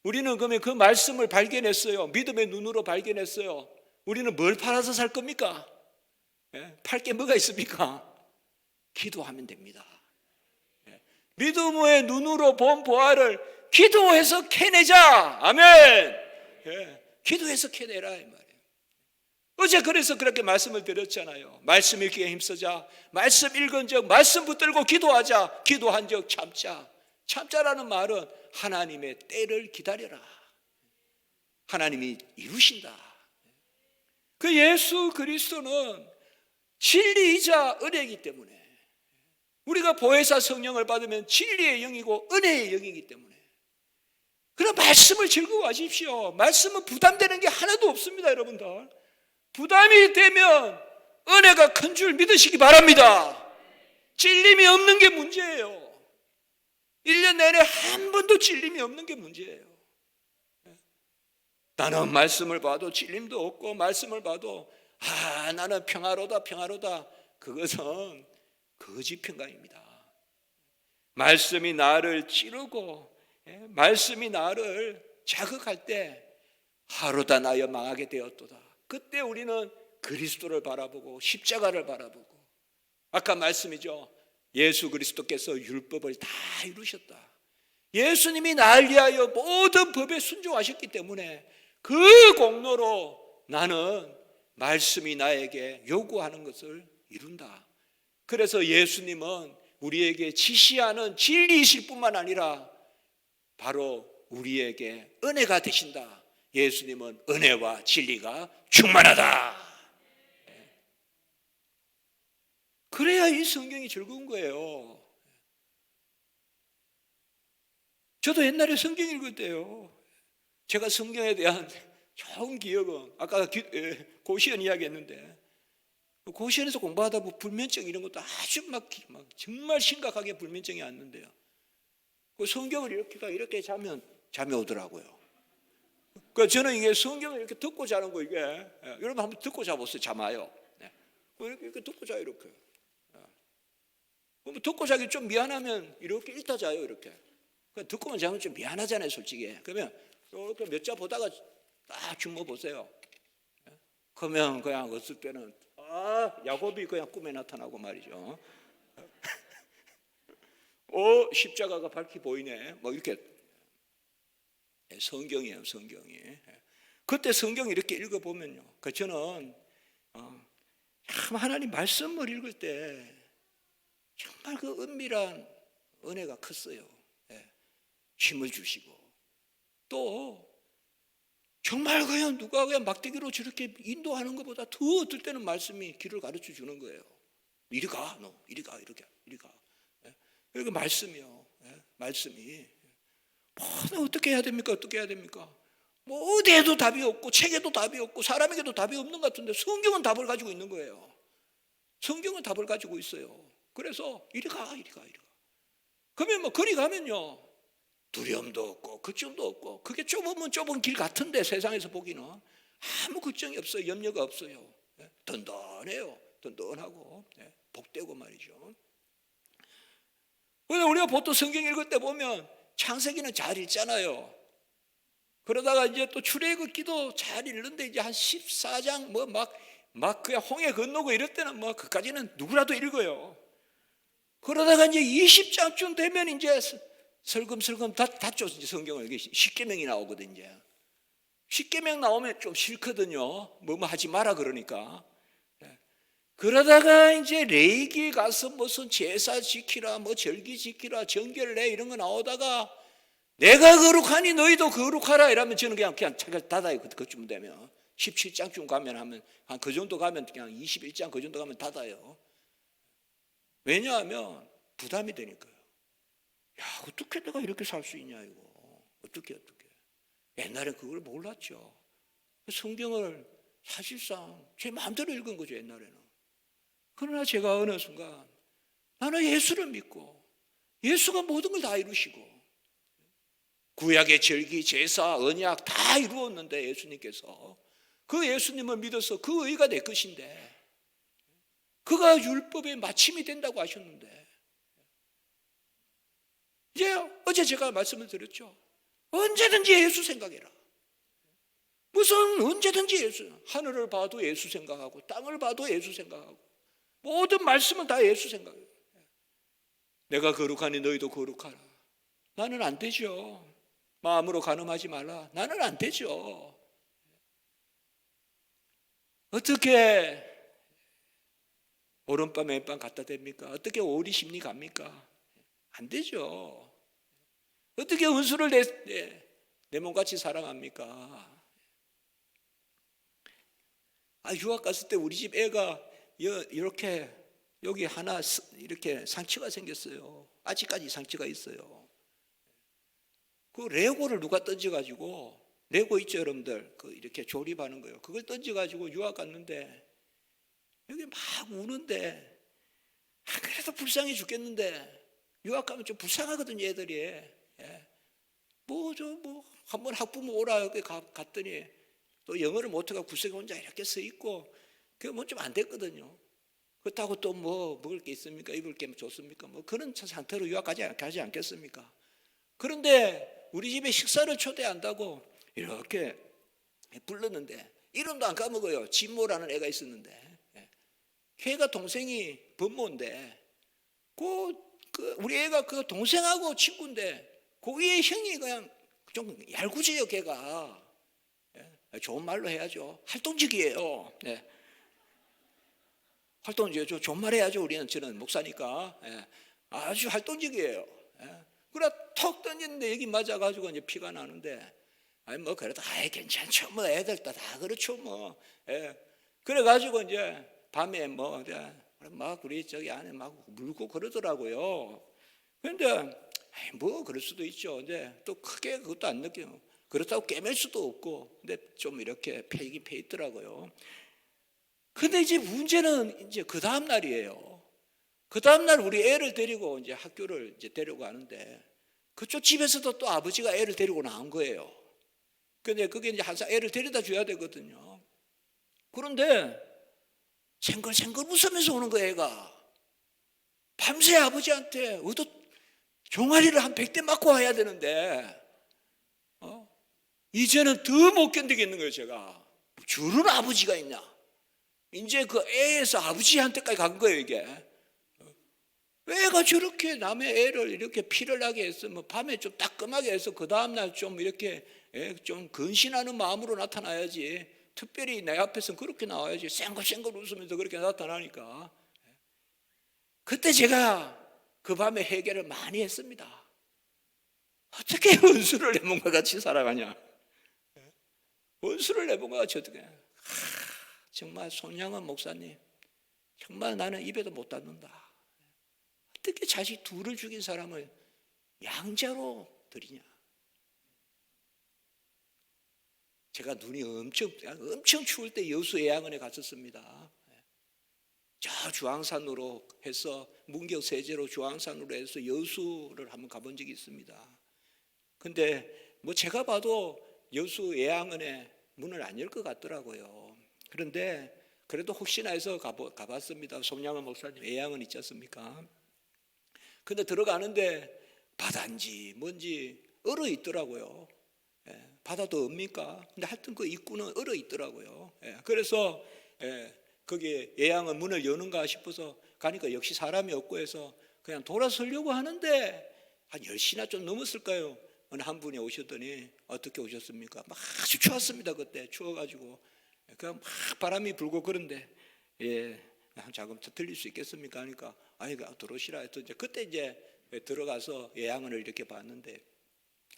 우리는 그러면 그 말씀을 발견했어요. 믿음의 눈으로 발견했어요. 우리는 뭘 팔아서 살 겁니까? 팔 게 뭐가 있습니까? 기도하면 됩니다. 믿음의 눈으로 본 보화를 기도해서 캐내자. 아멘. 기도해서 캐내라 이 말이에요. 어제 그래서 그렇게 말씀을 드렸잖아요. 말씀 읽기에 힘쓰자. 말씀 읽은 적 말씀 붙들고 기도하자. 기도한 적 참자. 참자라는 말은 하나님의 때를 기다려라. 하나님이 이루신다. 그 예수 그리스도는 진리이자 은혜이기 때문에, 우리가 보혜사 성령을 받으면 진리의 영이고 은혜의 영이기 때문에, 그런 말씀을 즐거워하십시오. 말씀은 부담되는 게 하나도 없습니다. 여러분들, 부담이 되면 은혜가 큰 줄 믿으시기 바랍니다. 찔림이 없는 게 문제예요. 1년 내내 한 번도 찔림이 없는 게 문제예요. 나는 말씀을 봐도 찔림도 없고, 말씀을 봐도 나는 평화로다 평화로다, 그것은 거짓 평강입니다. 말씀이 나를 찌르고 말씀이 나를 자극할 때 하루다 나여 망하게 되었도다. 그때 우리는 그리스도를 바라보고 십자가를 바라보고, 아까 말씀이죠. 예수 그리스도께서 율법을 다 이루셨다. 예수님이 날 위하여 모든 법에 순종하셨기 때문에 그 공로로 나는 말씀이 나에게 요구하는 것을 이룬다. 그래서 예수님은 우리에게 지시하는 진리이실 뿐만 아니라 바로 우리에게 은혜가 되신다. 예수님은 은혜와 진리가 충만하다. 그래야 이 성경이 즐거운 거예요. 저도 옛날에 성경 읽을 때요, 제가 성경에 대한 좋은 기억은, 아까 고시원 이야기했는데, 고시원에서 공부하다 보면 불면증 이런 것도 아주 막 정말 심각하게 불면증이 왔는데요, 그 성경을 이렇게 자면 잠이 오더라고요. 그 저는 이게 성경을 이렇게 듣고 자는 거, 이게 여러분 한번 듣고 자보세요. 잠아요. 이렇게 듣고 자요. 이렇게. 그럼 듣고 자기 좀 미안하면 이렇게 읽다 자요. 이렇게. 듣고만 자면 좀 미안하잖아요, 솔직히. 그러면 이렇게 몇 자 보다가 딱 주무 보세요. 그러면 그냥 어떨 때는 야곱이 그냥 꿈에 나타나고 말이죠. 십자가가 밝히 보이네. 뭐 이렇게 성경이에요, 성경이. 그때 성경 이렇게 읽어보면요. 저는 참 하나님 말씀을 읽을 때 정말 그 은밀한 은혜가 컸어요. 힘을 주시고 또 정말 그냥 누가 그냥 막대기로 저렇게 인도하는 것보다 더 어떨 때는 말씀이 길을 가르쳐 주는 거예요. 이리 가, 너 이리 가, 이리 가. 그리고 말씀이요. 말씀이 뭐 어떻게 해야 됩니까? 어떻게 해야 됩니까? 뭐 어디에도 답이 없고 책에도 답이 없고 사람에게도 답이 없는 것 같은데 성경은 답을 가지고 있는 거예요. 성경은 답을 가지고 있어요. 그래서 이리 가, 이리 가, 이리 가. 그러면 뭐 거리 가면요 두려움도 없고 걱정도 없고 그게 좁으면 좁은 길 같은데 세상에서 보기는 아무 걱정이 없어요. 염려가 없어요. 든든해요. 든든하고 복되고 말이죠. 그래서 우리가 보통 성경 읽을 때 보면 창세기는 잘 읽잖아요. 그러다가 이제 또 출애굽기도 잘 읽는데 이제 한 14장 뭐 막 그냥 홍해 건너고 이럴 때는 뭐 그까지는 누구라도 읽어요. 그러다가 이제 20장쯤 되면 이제 슬금슬금 닫죠. 이제 성경을 이게 십계명이 나오거든요. 이제 십계명 나오면 좀 싫거든요. 뭐 하지 마라 그러니까. 그러다가 이제 레위기 가서 무슨 제사 지키라, 뭐 절기 지키라, 정결내 이런 거 나오다가 내가 거룩하니 너희도 거룩하라 이러면 저는 그냥 책을 닫아요. 그쯤 되면 17장쯤 가면 한 그 정도 가면 그냥 21장 그 정도 가면 닫아요. 왜냐하면 부담이 되니까요. 야, 어떻게 내가 이렇게 살 수 있냐 이거. 어떻게. 옛날엔 그걸 몰랐죠. 성경을 사실상 제 마음대로 읽은 거죠, 옛날에는. 그러나 제가 어느 순간 나는 예수를 믿고 예수가 모든 걸 다 이루시고 구약의 절기, 제사, 언약 다 이루었는데 예수님께서 그 예수님을 믿어서 그 의가 내 것인데 그가 율법의 마침이 된다고 하셨는데 이제 어제 제가 말씀을 드렸죠. 언제든지 예수 생각해라. 무슨 언제든지 예수. 하늘을 봐도 예수 생각하고 땅을 봐도 예수 생각하고 모든 말씀은 다 예수 생각해요. 내가 거룩하니 너희도 거룩하라. 나는 안 되죠. 마음으로 간음하지 말라. 나는 안 되죠. 어떻게 오른밤 왼밤 갖다 댑니까? 어떻게 오리 심리 갑니까? 안 되죠. 어떻게 은수를 내 몸같이 사랑합니까? 유학 갔을 때 우리 집 애가 이렇게 여기 하나 이렇게 상처가 생겼어요. 아직까지 상처가 있어요. 그 레고를 누가 던져가지고 레고 있죠 여러분들 그 이렇게 조립하는 거예요. 그걸 던져가지고 유학 갔는데 여기 막 우는데 그래도 불쌍해 죽겠는데 유학 가면 좀 불쌍하거든요 애들이. 뭐 한번 학부모 오라 여기 갔더니 또 영어를 못해가 구석에 혼자 이렇게 서 있고 그게 뭐 좀 안 됐거든요. 그렇다고 또 뭐 먹을 게 있습니까? 입을 게 좋습니까? 뭐 그런 상태로 유학 가지 않겠습니까? 그런데 우리 집에 식사를 초대한다고 이렇게 불렀는데 이름도 안 까먹어요. 진모라는 애가 있었는데 걔가 동생이 법모인데 우리 애가 그 동생하고 친구인데 그 위에 형이 그냥 좀 얄궂어요 걔가. 좋은 말로 해야죠. 활동적이에요. 활동적이죠. 좋은 말 해야죠. 저는 목사니까. 아주 활동적이에요. 그래 턱 던졌는데 여기 맞아가지고 이제 피가 나는데 뭐 그래도 괜찮죠. 뭐 애들 다 그렇죠 뭐. 그래가지고 이제 밤에 막 우리 저기 안에 막 물고 그러더라고요. 그런데 뭐 그럴 수도 있죠. 근데 또 크게 그것도 안 느껴요. 그렇다고 깨맬 수도 없고, 근데 좀 이렇게 패이긴 패 있더라고요. 근데 이제 문제는 이제 그 다음 날이에요. 그 다음 날 우리 애를 데리고 이제 학교를 이제 데려가는데 그쪽 집에서도 또 아버지가 애를 데리고 나온 거예요. 근데 그게 이제 항상 애를 데려다 줘야 되거든요. 그런데 생글생글 웃으면서 오는 거예요, 애가. 밤새 아버지한테 종아리를 한 100대 맞고 와야 되는데 이제는 더 못 견디겠는 거예요. 제가. 저런 아버지가 있냐. 이제 그 애에서 아버지한테까지 간 거예요, 이게. 애가 저렇게 남의 애를 이렇게 피를 나게 해서 뭐 밤에 좀 따끔하게 해서 그 다음날 좀 이렇게 좀 근신하는 마음으로 나타나야지. 특별히 내 앞에서 그렇게 나와야지. 쌩글쌩글 웃으면서 그렇게 나타나니까. 그때 제가 그 밤에 해결을 많이 했습니다. 어떻게 원수를 내 몸과 같이 살아가냐? 원수를 내 몸과 같이 어떻게? 정말 손양원 목사님, 정말 나는 입에도 못 닫는다. 어떻게 자식 둘을 죽인 사람을 양자로 드리냐? 제가 눈이 엄청 추울 때 여수 예양원에 갔었습니다. 저 주황산으로 해서 문경 세제로 주황산으로 해서 여수를 한번 가본 적이 있습니다. 근데 뭐 제가 봐도 여수 예양원에 문을 안 열 것 같더라고요. 그런데 그래도 혹시나 해서 가봤습니다. 손양원 목사님 예양원 있지 않습니까? 근데 들어가는데 바다인지 뭔지 얼어 있더라고요. 바다도 없습니까? 근데 하여튼 그 입구는 얼어 있더라고요. 그래서 거기에 예양원 문을 여는가 싶어서 가니까 역시 사람이 없고 해서 그냥 돌아서려고 하는데 한 10시나 좀 넘었을까요? 어느 한 분이 오셨더니 어떻게 오셨습니까? 막 아주 추웠습니다. 그때 추워가지고 그냥 막 바람이 불고 그런데 자금 들릴 수 있겠습니까? 하니까 아이가 들어오시라 해서 이제 그때 이제 들어가서 예양원을 이렇게 봤는데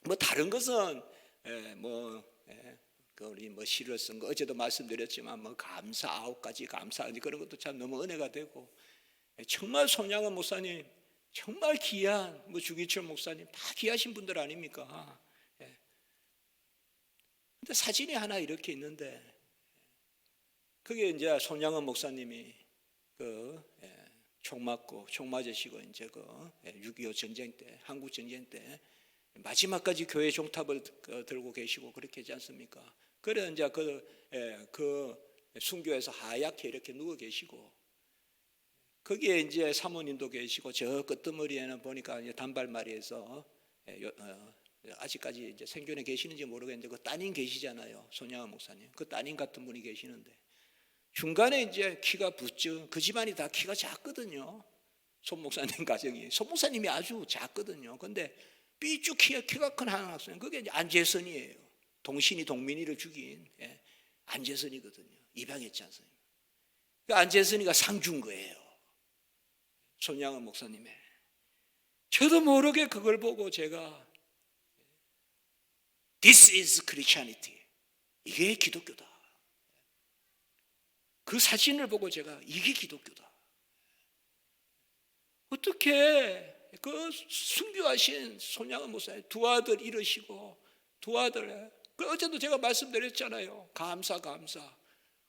뭐 다른 것은 그 우리 뭐 시를 쓴 거 어제도 말씀드렸지만 뭐 감사 9가지 감사 그런 것도 참 너무 은혜가 되고 정말 손양원 목사님 정말 귀한 뭐 주기철 목사님 다 귀하신 분들 아닙니까? 근데 사진이 하나 이렇게 있는데 그게 이제 손양원 목사님이 총 맞고 총 맞으시고 이제 6.25 전쟁 때 한국 전쟁 때 마지막까지 교회 종탑을 들고 계시고 그렇게 하지 않습니까? 그래 이제 그 순교에서 하얗게 이렇게 누워 계시고 거기에 이제 사모님도 계시고 저 끝머리에는 보니까 이제 단발머리에서 아직까지 이제 생존에 계시는지 모르겠는데 그 따님 계시잖아요. 손양원 목사님. 그 따님 같은 분이 계시는데 중간에 이제 키가 부쩍 그 집안이 다 키가 작거든요. 손 목사님 가정이 손 목사님이 아주 작거든요. 근데 삐쭉 키가 큰 한 학생 그게 이제 안재선이에요. 동신이 동민이를 죽인 안재선이거든요. 입양했지 않습니까? 그 안재선이가 상 준 거예요. 손양원 목사님의. 저도 모르게 그걸 보고 제가 This is Christianity. 이게 기독교다. 그 사진을 보고 제가 이게 기독교다. 어떻게 그 순교하신 손양원 목사님 두 아들 이르시고 두 아들 어제도 제가 말씀드렸잖아요. 감사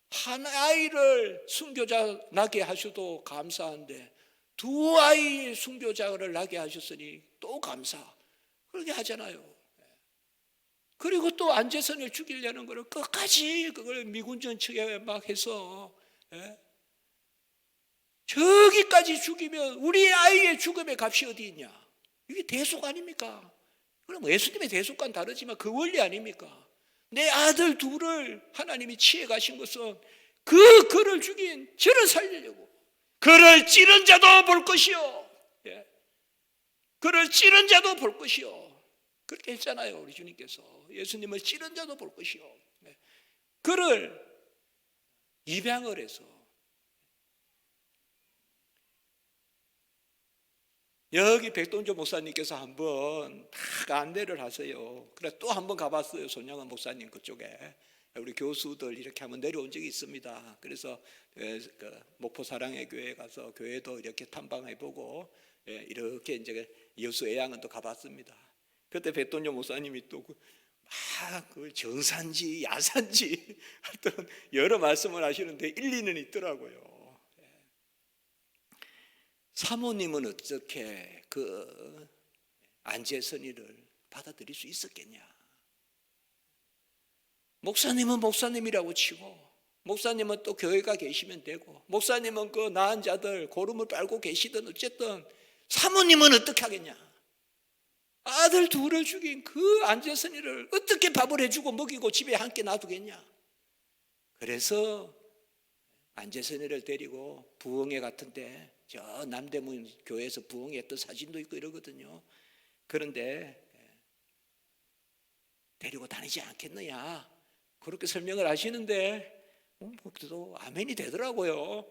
한 아이를 순교자 나게 하셔도 감사한데 두 아이 순교자를 나게 하셨으니 또 감사 그렇게 하잖아요. 그리고 또 안재선을 죽이려는 거를 끝까지 그걸 미군전 측에 막 해서 저기까지 죽이면 우리 아이의 죽음의 값이 어디 있냐? 이게 대속 아닙니까? 그럼 예수님의 대속과는 다르지만 그 원리 아닙니까? 내 아들 둘을 하나님이 취해 가신 것은 그를 죽인 저를 살리려고 그를 찌른 자도 볼 것이요. 그를 찌른 자도 볼 것이요. 그렇게 했잖아요. 우리 주님께서 예수님을 찌른 자도 볼 것이요. 그를 입양을 해서 여기 백동조 목사님께서 한번 딱 안내를 하세요. 그래 또 한번 가봤어요. 손양원 목사님 그쪽에 우리 교수들 이렇게 한번 내려온 적이 있습니다. 그래서 목포 사랑의 교회에 가서 교회도 이렇게 탐방해보고 이렇게 이제 여수 예양은 또 가봤습니다. 그때 백동조 목사님이 또 그 정산지 야산지 하여튼 여러 말씀을 하시는데 일리는 있더라고요. 사모님은 어떻게 그 안재선이를 받아들일 수 있었겠냐? 목사님은 목사님이라고 치고 목사님은 또 교회가 계시면 되고 목사님은 그 나은 자들 고름을 빨고 계시든 어쨌든 사모님은 어떻게 하겠냐? 아들 둘을 죽인 그 안재선이를 어떻게 밥을 해주고 먹이고 집에 함께 놔두겠냐? 그래서 안재선이를 데리고 부흥회 같은데 저 남대문 교회에서 부흥회 했던 사진도 있고 이러거든요. 그런데 데리고 다니지 않겠느냐 그렇게 설명을 하시는데 또 아멘이 되더라고요.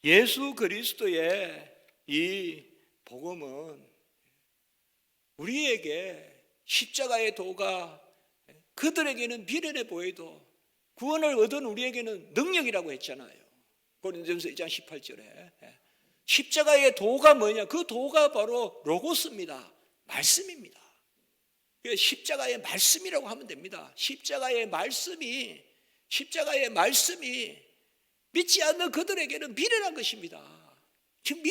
예수 그리스도의 이 복음은 우리에게 십자가의 도가 그들에게는 미련해 보여도 구원을 얻은 우리에게는 능력이라고 했잖아요. 고린도전서 2장 18절에 십자가의 도가 뭐냐? 그 도가 바로 로고스입니다. 말씀입니다. 십자가의 말씀이라고 하면 됩니다. 십자가의 말씀이 믿지 않는 그들에게는 미련한 것입니다. 지금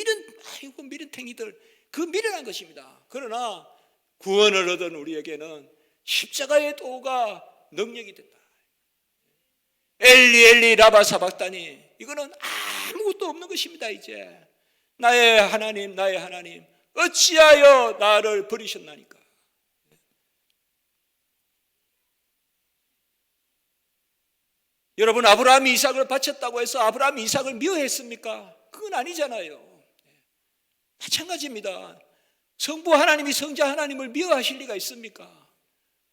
미련탱이들 그 미련한 것입니다. 그러나 구원을 얻은 우리에게는 십자가의 도가 능력이 된다. 엘리 엘리 라바 사박다니 이거는 아무것도 없는 것입니다. 이제 나의 하나님 어찌하여 나를 버리셨나니까. 여러분 아브라함이 이삭을 바쳤다고 해서 아브라함이 이삭을 미워했습니까? 그건 아니잖아요. 마찬가지입니다. 성부 하나님이 성자 하나님을 미워하실 리가 있습니까?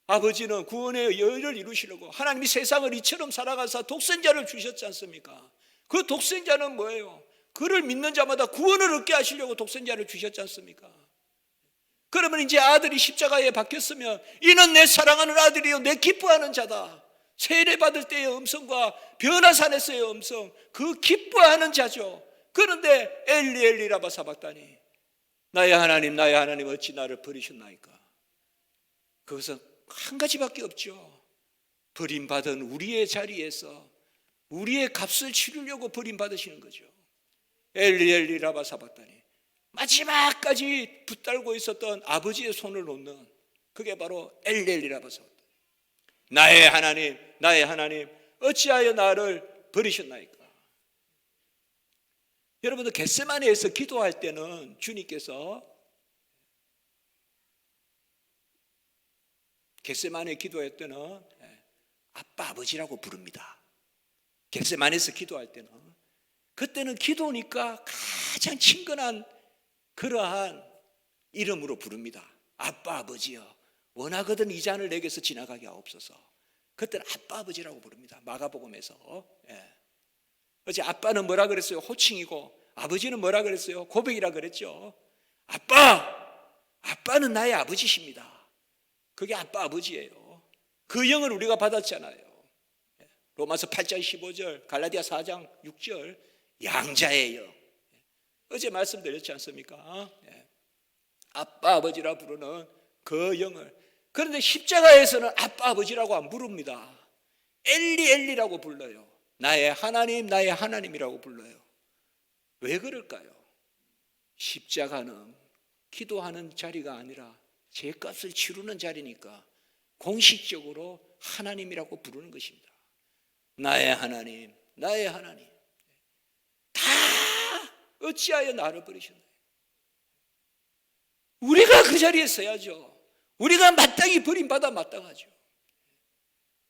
아버지는 구원의 여를 이루시려고 하나님이 세상을 이처럼 살아가사 독생자를 주셨지 않습니까? 그 독생자는 뭐예요? 그를 믿는 자마다 구원을 얻게 하시려고 독생자를 주셨지 않습니까? 그러면 이제 아들이 십자가에 박혔으면 이는 내 사랑하는 아들이요 내 기뻐하는 자다. 세례받을 때의 음성과 변화산에서의 음성 그 기뻐하는 자죠. 그런데 엘리 엘리 라바 사박다니 나의 하나님 어찌 나를 버리셨나이까. 그것은 한 가지밖에 없죠. 버림받은 우리의 자리에서 우리의 값을 치르려고 버림받으시는 거죠. 엘리 엘리 라바 사박다니 마지막까지 붙들고 있었던 아버지의 손을 놓는 그게 바로 엘리 엘리 라바 사박다니 나의 하나님 어찌하여 나를 버리셨나이까. 여러분들 겟세마네에서 기도할 때는 주님께서 겟세마네 기도할 때는 아빠 아버지라고 부릅니다. 겟세마네에서 기도할 때는 그때는 기도니까 가장 친근한 그러한 이름으로 부릅니다. 아빠 아버지여 원하거든 이 잔을 내게서 지나가게 하옵소서. 그때는 아빠 아버지라고 부릅니다. 마가복음에서. 어제 아빠는 뭐라 그랬어요? 호칭이고 아버지는 뭐라 그랬어요? 고백이라 그랬죠. 아빠는 나의 아버지십니다. 그게 아빠 아버지예요. 그 영을 우리가 받았잖아요. 로마서 8장 15절 갈라디아 4장 6절 양자의 영. 어제 말씀드렸지 않습니까? 아빠 아버지라 부르는 그 영을. 그런데 십자가에서는 아빠 아버지라고 안 부릅니다. 엘리 엘리라고 불러요. 나의 하나님이라고 불러요. 왜 그럴까요? 십자가는 기도하는 자리가 아니라 죄값을 치르는 자리니까 공식적으로 하나님이라고 부르는 것입니다. 나의 하나님 다 어찌하여 나를 버리셨나요? 우리가 그 자리에 서야죠. 우리가 마땅히 버림받아 마땅하죠.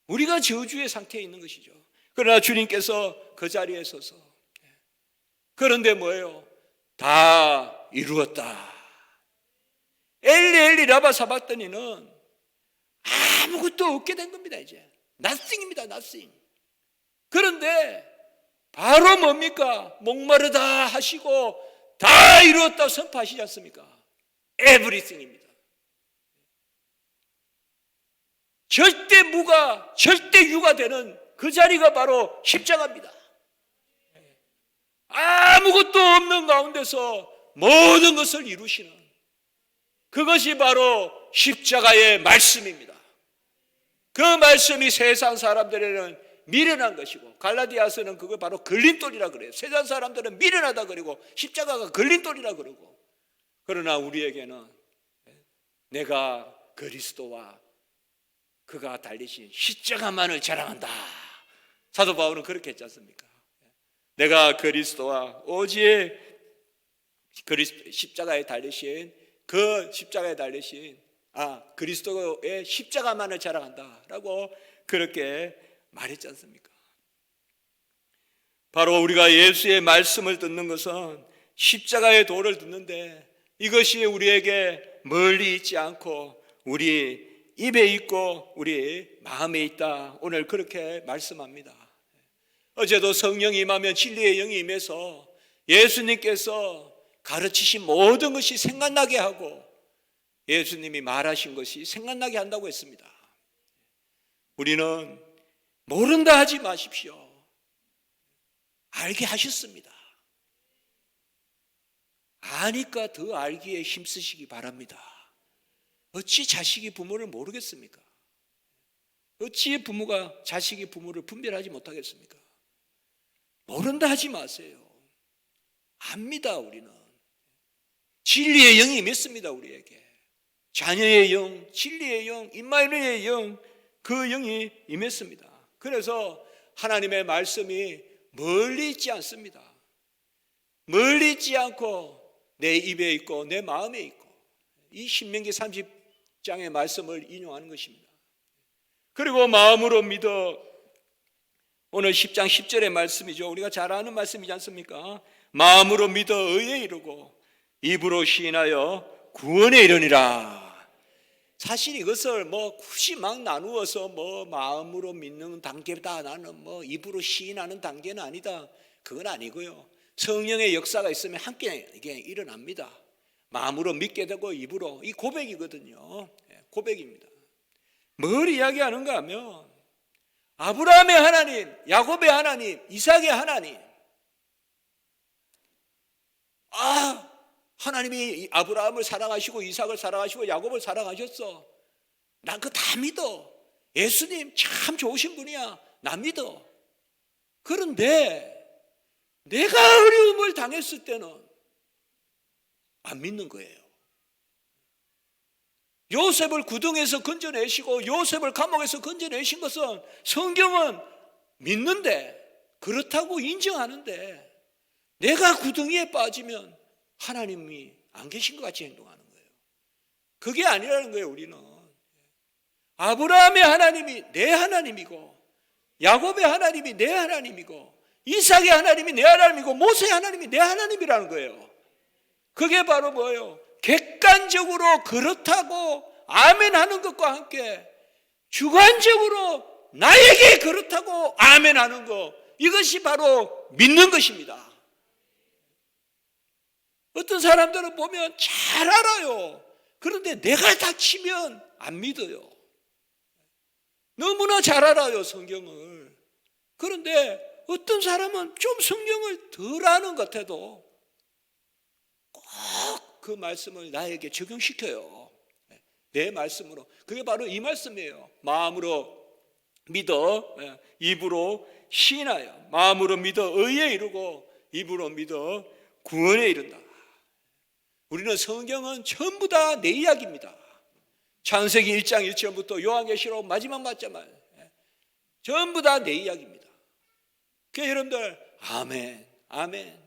우리가 저주의 상태에 있는 것이죠. 그러나 주님께서 그 자리에 서서 그런데 뭐예요? 다 이루었다. 엘리 엘리 라바 사박다니는 아무것도 없게 된 겁니다. 이제 nothing입니다. nothing. 그런데 바로 뭡니까? 목마르다 하시고 다 이루었다 선포하시지 않습니까? everything입니다. 절대 무가 절대 유가 되는 그 자리가 바로 십자가입니다. 아무것도 없는 가운데서 모든 것을 이루시는 그것이 바로 십자가의 말씀입니다. 그 말씀이 세상 사람들에게는 미련한 것이고 갈라디아서는 그거 바로 걸림돌이라 그래요. 세상 사람들은 미련하다 그러고 십자가가 걸림돌이라 그러고 그러나 우리에게는 내가 그리스도와 그가 달리신 십자가만을 자랑한다. 사도 바울은 그렇게 했지 않습니까? 내가 그리스도와 오직 십자가에 달리신 그리스도의 십자가만을 자랑한다라고 그렇게 말했지 않습니까? 바로 우리가 예수의 말씀을 듣는 것은 십자가의 도를 듣는데 이것이 우리에게 멀리 있지 않고 우리 입에 있고 우리 마음에 있다. 오늘 그렇게 말씀합니다. 어제도 성령이 임하면 진리의 영이 임해서 예수님께서 가르치신 모든 것이 생각나게 하고 예수님이 말하신 것이 생각나게 한다고 했습니다. 우리는 모른다 하지 마십시오. 알게 하셨습니다. 아니까 더 알기에 힘쓰시기 바랍니다. 어찌 자식이 부모를 모르겠습니까? 어찌 부모가 자식이 부모를 분별하지 못하겠습니까? 모른다 하지 마세요. 압니다. 우리는 진리의 영이 임했습니다. 우리에게 자녀의 영, 진리의 영, 임마누엘의 영, 그 영이 임했습니다. 그래서 하나님의 말씀이 멀리 있지 않습니다. 멀리 있지 않고 내 입에 있고 내 마음에 있고, 이 신명기 30장의 말씀을 인용하는 것입니다. 그리고 마음으로 믿어, 오늘 10장 10절의 말씀이죠. 우리가 잘 아는 말씀이지 않습니까? 마음으로 믿어 의에 이르고 입으로 시인하여 구원에 이르니라. 사실 이것을 굳이 막 나누어서 마음으로 믿는 단계다, 나는 입으로 시인하는 단계는 아니다, 그건 아니고요. 성령의 역사가 있으면 함께 이게 일어납니다. 마음으로 믿게 되고 입으로, 이 고백이거든요. 고백입니다. 뭘 이야기하는가 하면 아브라함의 하나님, 야곱의 하나님, 이삭의 하나님, 하나님이 아브라함을 사랑하시고 이삭을 사랑하시고 야곱을 사랑하셨어. 난 그거 다 믿어. 예수님 참 좋으신 분이야. 나 믿어. 그런데 내가 어려움을 당했을 때는 안 믿는 거예요. 요셉을 구덩이에서 건져내시고 요셉을 감옥에서 건져내신 것은 성경은 믿는데, 그렇다고 인정하는데, 내가 구덩이에 빠지면 하나님이 안 계신 것 같이 행동하는 거예요. 그게 아니라는 거예요. 우리는 아브라함의 하나님이 내 하나님이고, 야곱의 하나님이 내 하나님이고, 이삭의 하나님이 내 하나님이고, 모세의 하나님이 내 하나님이라는 거예요. 그게 바로 뭐예요? 객관적으로 그렇다고 아멘 하는 것과 함께 주관적으로 나에게 그렇다고 아멘 하는 것, 이것이 바로 믿는 것입니다. 어떤 사람들은 보면 잘 알아요. 그런데 내가 닥치면 안 믿어요. 너무나 잘 알아요, 성경을. 그런데 어떤 사람은 좀 성경을 덜 아는 것 같아도 꼭 그 말씀을 나에게 적용시켜요. 내 말씀으로. 그게 바로 이 말씀이에요. 마음으로 믿어 입으로 시인하여, 마음으로 믿어 의에 이르고 입으로 믿어 구원에 이른다. 우리는 성경은 전부 다 내 이야기입니다. 창세기 1장 1절부터 요한계시록 마지막 맞자말 전부 다 내 이야기입니다. 그러니까 여러분들 아멘, 아멘.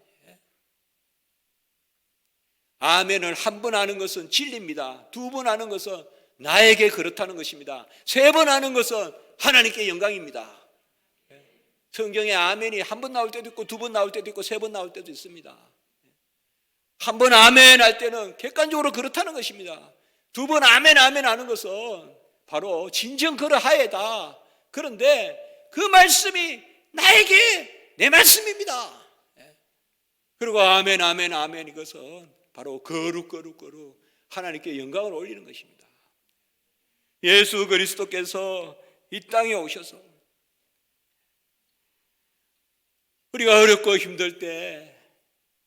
아멘을 한 번 하는 것은 진리입니다. 두 번 하는 것은 나에게 그렇다는 것입니다. 세 번 하는 것은 하나님께 영광입니다. 성경에 아멘이 한 번 나올 때도 있고 두 번 나올 때도 있고 세 번 나올 때도 있습니다. 한 번 아멘 할 때는 객관적으로 그렇다는 것입니다. 두 번 아멘 아멘 하는 것은 바로 진정 그러하에다. 그런데 그 말씀이 나에게 내 말씀입니다. 그리고 아멘 아멘 아멘, 이것은 바로 거룩 하나님께 영광을 올리는 것입니다. 예수 그리스도께서 이 땅에 오셔서 우리가 어렵고 힘들 때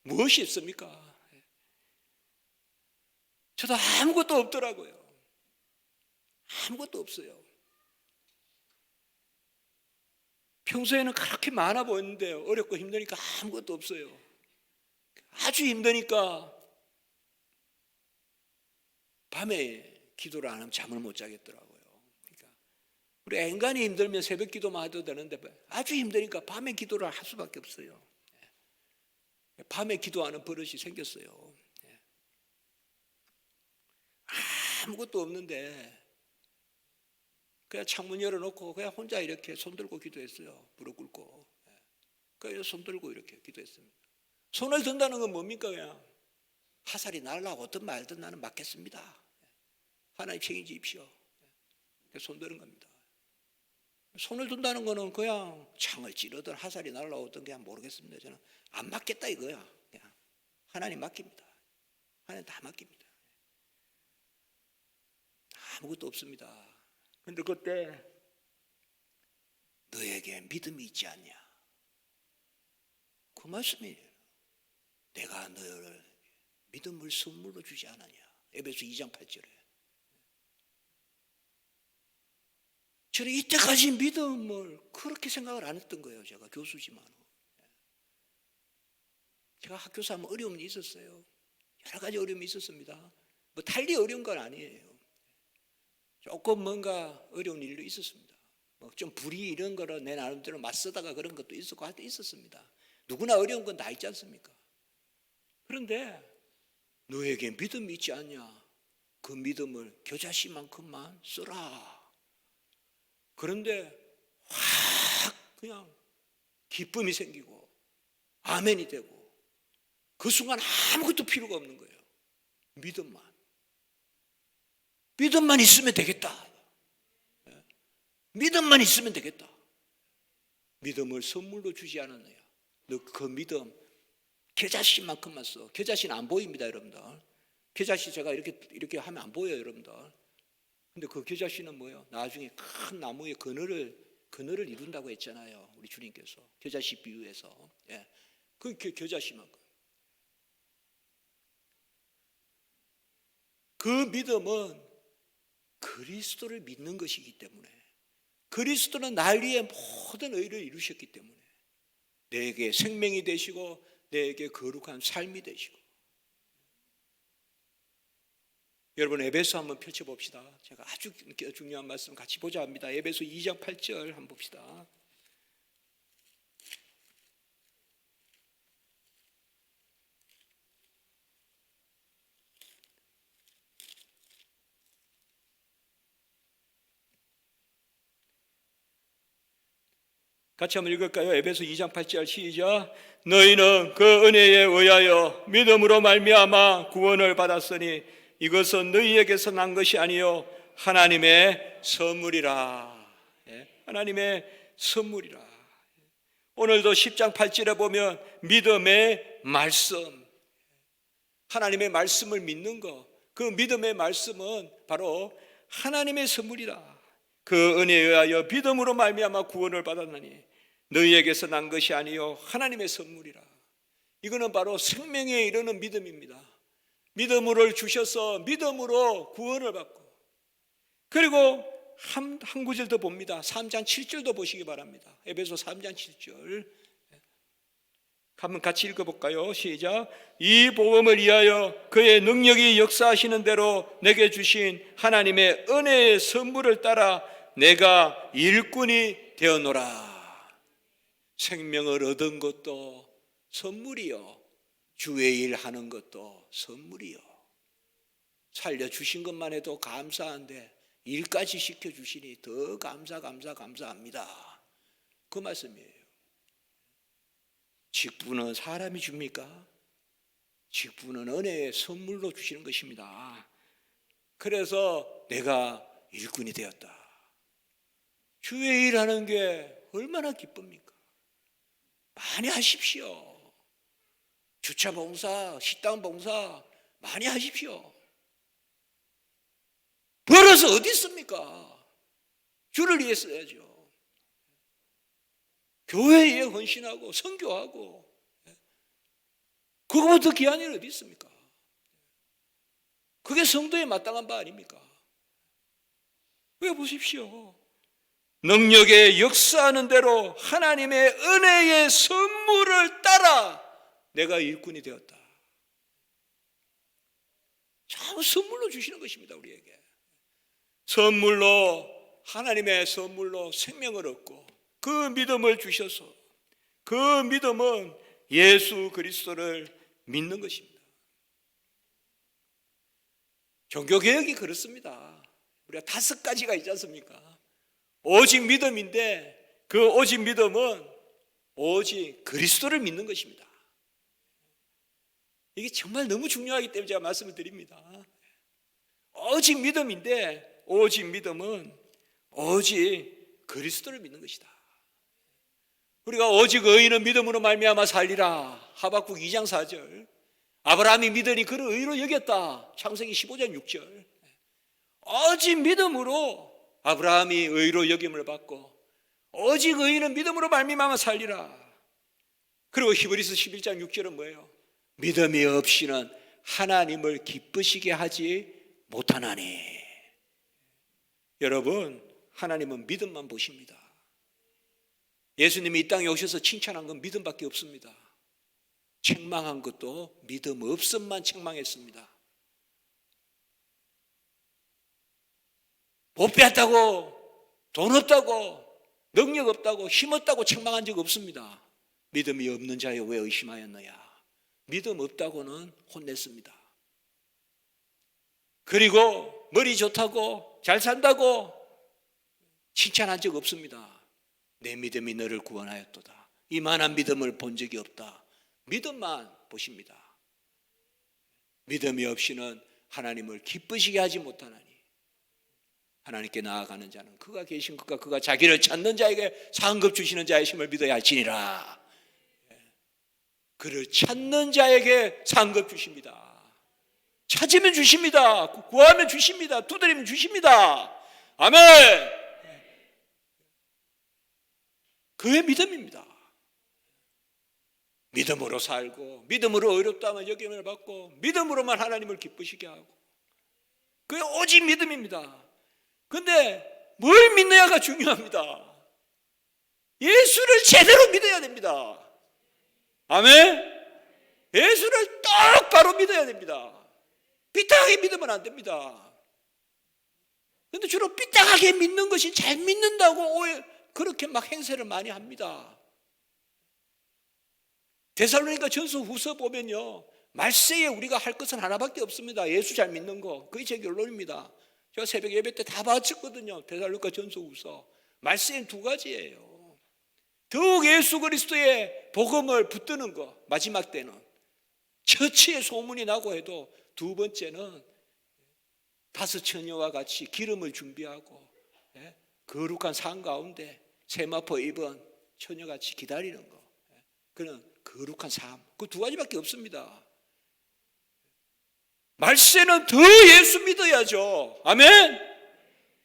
무엇이 있습니까? 저도 아무것도 없더라고요. 아무것도 없어요. 평소에는 그렇게 많아 보였는데 어렵고 힘드니까 아무것도 없어요. 아주 힘드니까 밤에 기도를 안 하면 잠을 못 자겠더라고요. 그러니까 우리 인간이 힘들면 새벽 기도만 해도 되는데 아주 힘드니까 밤에 기도를 할 수밖에 없어요. 밤에 기도하는 버릇이 생겼어요. 아무것도 없는데 그냥 창문 열어놓고 그냥 혼자 이렇게 손들고 기도했어요. 무릎 꿇고. 그래서 손 들고 이렇게 기도했습니다. 손을 든다는 건 뭡니까? 그냥 화살이 날아오든 말든 나는 맞겠습니다. 하나님 책임지십시오. 손 드는 겁니다. 손을 든다는 거는 그냥 창을 찌르든 화살이 날아오든 그냥 모르겠습니다. 저는 안 맞겠다 이거야. 그냥 하나님 맡깁니다. 하나님 다 맡깁니다. 아무것도 없습니다. 그런데 그때 너에게 믿음이 있지 않냐? 그 말씀이에요. 내가 너를 믿음을 선물로 주지 않았냐? 에베소 2장 8절에. 저는 이때까지 믿음을 그렇게 생각을 안 했던 거예요. 제가 교수지만. 제가 학교 사면 어려움이 있었어요. 여러 가지 어려움이 있었습니다. 뭐 달리 어려운 건 아니에요. 조금 뭔가 어려운 일도 있었습니다. 뭐 좀 불이 이런 거를 내 나름대로 맞서다가 그런 것도 있었고 할 때 있었습니다. 누구나 어려운 건 다 있지 않습니까? 그런데 너에게 믿음이 있지 않냐? 그 믿음을 겨자씨만큼만 써라. 그런데 확 그냥 기쁨이 생기고 아멘이 되고 그 순간 아무것도 필요가 없는 거예요. 믿음만 있으면 되겠다. 믿음만 있으면 되겠다. 믿음을 선물로 주지 않았느냐? 너 그 믿음 겨자씨만큼만 써. 겨자씨는 안 보입니다, 여러분들. 겨자씨 제가 이렇게 하면 안 보여요, 여러분들. 근데 그 겨자씨는 뭐예요? 나중에 큰 나무의 그늘을 이룬다고 했잖아요, 우리 주님께서. 겨자씨 비유해서. 예. 그 겨자씨만큼. 그 믿음은 그리스도를 믿는 것이기 때문에, 그리스도는 날 위해 모든 의를 이루셨기 때문에 내게 생명이 되시고 내게 거룩한 삶이 되시고. 여러분 에베소 한번 펼쳐봅시다. 제가 아주 중요한 말씀 같이 보자 합니다. 에베소 2장 8절 한번 봅시다. 같이 한번 읽을까요? 에베소 2장 8절 시작. 너희는 그 은혜에 의하여 믿음으로 말미암아 구원을 받았으니 이것은 너희에게서 난 것이 아니요 하나님의 선물이라. 하나님의 선물이라. 오늘도 10장 8절에 보면 믿음의 말씀, 하나님의 말씀을 믿는 것, 그 믿음의 말씀은 바로 하나님의 선물이다. 그 은혜에 의하여 믿음으로 말미암아 구원을 받았느니 너희에게서 난 것이 아니요 하나님의 선물이라. 이거는 바로 생명에 이르는 믿음입니다. 믿음을 주셔서 믿음으로 구원을 받고, 그리고 한 구절 더 봅니다. 3장 7절도 보시기 바랍니다. 에베소 3장 7절 한번 같이 읽어볼까요? 시작. 이 복음을 위하여 그의 능력이 역사하시는 대로 내게 주신 하나님의 은혜의 선물을 따라 내가 일꾼이 되어노라. 생명을 얻은 것도 선물이요, 주의 일 하는 것도 선물이요. 살려주신 것만 해도 감사한데 일까지 시켜주시니 더 감사합니다. 그 말씀이에요. 직분은 사람이 줍니까? 직분은 은혜의 선물로 주시는 것입니다. 그래서 내가 일꾼이 되었다. 주의 일하는 게 얼마나 기쁩니까? 많이 하십시오. 주차 봉사, 식당 봉사 많이 하십시오. 벌어서 어디 있습니까? 주를 위해 써야죠. 교회에 헌신하고 선교하고, 그거보다 귀한 일 어디 있습니까? 그게 성도에 마땅한 바 아닙니까? 왜 보십시오. 능력의 역사하는 대로 하나님의 은혜의 선물을 따라 내가 일꾼이 되었다. 참 선물로 주시는 것입니다, 우리에게. 선물로, 하나님의 선물로 생명을 얻고 그 믿음을 주셔서, 그 믿음은 예수 그리스도를 믿는 것입니다. 종교개혁이 그렇습니다. 우리가 5가지가 있지 않습니까? 오직 믿음인데 그 오직 믿음은 오직 그리스도를 믿는 것입니다. 이게 정말 너무 중요하기 때문에 제가 말씀을 드립니다. 오직 믿음인데, 오직 믿음은 오직 그리스도를 믿는 것이다. 우리가 오직 의인은 믿음으로 말미암아 살리라. 하박국 2장 4절. 아브라함이 믿으니 그를 의로 여겼다. 창세기 15장 6절. 오직 믿음으로 아브라함이 의로 여김을 받고, 오직 의인은 믿음으로 말미암아 살리라. 그리고 히브리서 11장 6절은 뭐예요? 믿음이 없이는 하나님을 기쁘시게 하지 못하나니. 여러분, 하나님은 믿음만 보십니다. 예수님이 이 땅에 오셔서 칭찬한 건 믿음밖에 없습니다. 책망한 것도 믿음 없음만 책망했습니다. 못 배웠다고, 돈 없다고, 능력 없다고, 힘 없다고 책망한 적 없습니다. 믿음이 없는 자여 왜 의심하였느냐. 믿음 없다고는 혼냈습니다. 그리고 머리 좋다고, 잘 산다고 칭찬한 적 없습니다. 내 믿음이 너를 구원하였도다. 이만한 믿음을 본 적이 없다. 믿음만 보십니다. 믿음이 없이는 하나님을 기쁘시게 하지 못하나니. 하나님께 나아가는 자는 그가 계신 것과 그가 자기를 찾는 자에게 상급 주시는 자의 힘을 믿어야 할지니라. 그를 찾는 자에게 상급 주십니다. 찾으면 주십니다. 구하면 주십니다. 두드리면 주십니다. 아멘. 그의 믿음입니다. 믿음으로 살고, 믿음으로 어렵다면 여김을 받고, 믿음으로만 하나님을 기쁘시게 하고, 그게 오직 믿음입니다. 그런데 뭘 믿느냐가 중요합니다. 예수를 제대로 믿어야 됩니다. 아멘. 예수를 똑바로 믿어야 됩니다. 삐딱하게 믿으면 안 됩니다. 그런데 주로 삐딱하게 믿는 것이 잘 믿는다고 그렇게 막 행세를 많이 합니다. 데살로니가 전서 후서 보면요, 말세에 우리가 할 것은 하나밖에 없습니다. 예수 잘 믿는 거. 그게 제 결론입니다. 제가 새벽 예배 때 다 바쳤거든요. 데살로니가 전서 후서. 말세는 두 가지예요. 더욱 예수 그리스도의 복음을 붙드는 거, 마지막 때는 처치의 소문이 나고 해도, 두 번째는 다섯 처녀와 같이 기름을 준비하고 거룩한 산 가운데 세마포 입은 처녀같이 기다리는 거, 그런 거룩한 삶. 그 두 가지밖에 없습니다. 말세는 더 예수 믿어야죠. 아멘.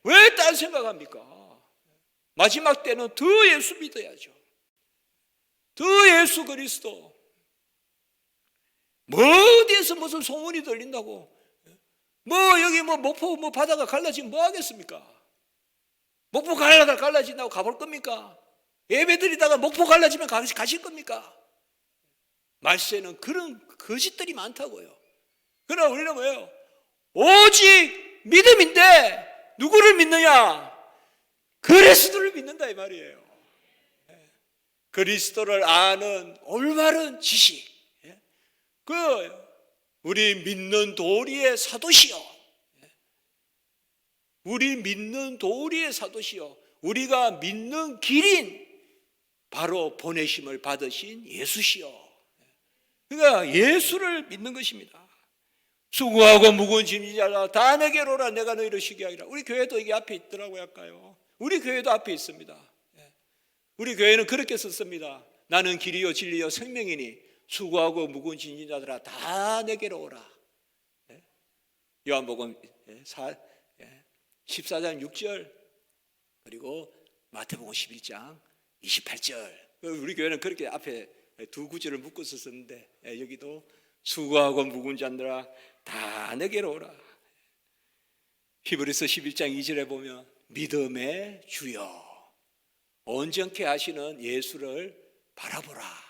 왜 딴 생각합니까? 마지막 때는 더 예수 믿어야죠. 더 예수 그리스도. 뭐 어디에서 무슨 소문이 들린다고, 뭐 여기 뭐 목포 뭐 바다가 갈라지면 뭐 하겠습니까? 목포 갈라진다고 가볼 겁니까? 예배 드리다가 목포 갈라지면 가실 겁니까? 말세는 그런 거짓들이 많다고요. 그러나 우리는 뭐예요? 오직 믿음인데 누구를 믿느냐? 그리스도를 믿는다 이 말이에요. 그리스도를 아는 올바른 지식. 우리 믿는 도리의 사도시요. 우리 믿는 도리의 사도시요. 우리가 믿는 길인 바로 보내심을 받으신 예수시요. 그러니까 예수를 믿는 것입니다. 수고하고 무거운 짐진 자라 다 내게로 오라 내가 너희를 쉬게 하리라. 우리 교회도 이게 앞에 있더라고요. 아까요. 우리 교회도 앞에 있습니다. 우리 교회는 그렇게 썼습니다. 나는 길이요 진리요 생명이니 수고하고 무거운 짐진 자들아 다 내게로 오라. 요한복음 14장 6절 그리고 마태복음 11장 28절. 우리 교회는 그렇게 앞에 두 구절을 묶어 썼는데 여기도 수고하고 무거운 자들아 다 내게로 오라. 히브리서 11장 2절에 보면 믿음의 주여 온전케 하시는 예수를 바라보라.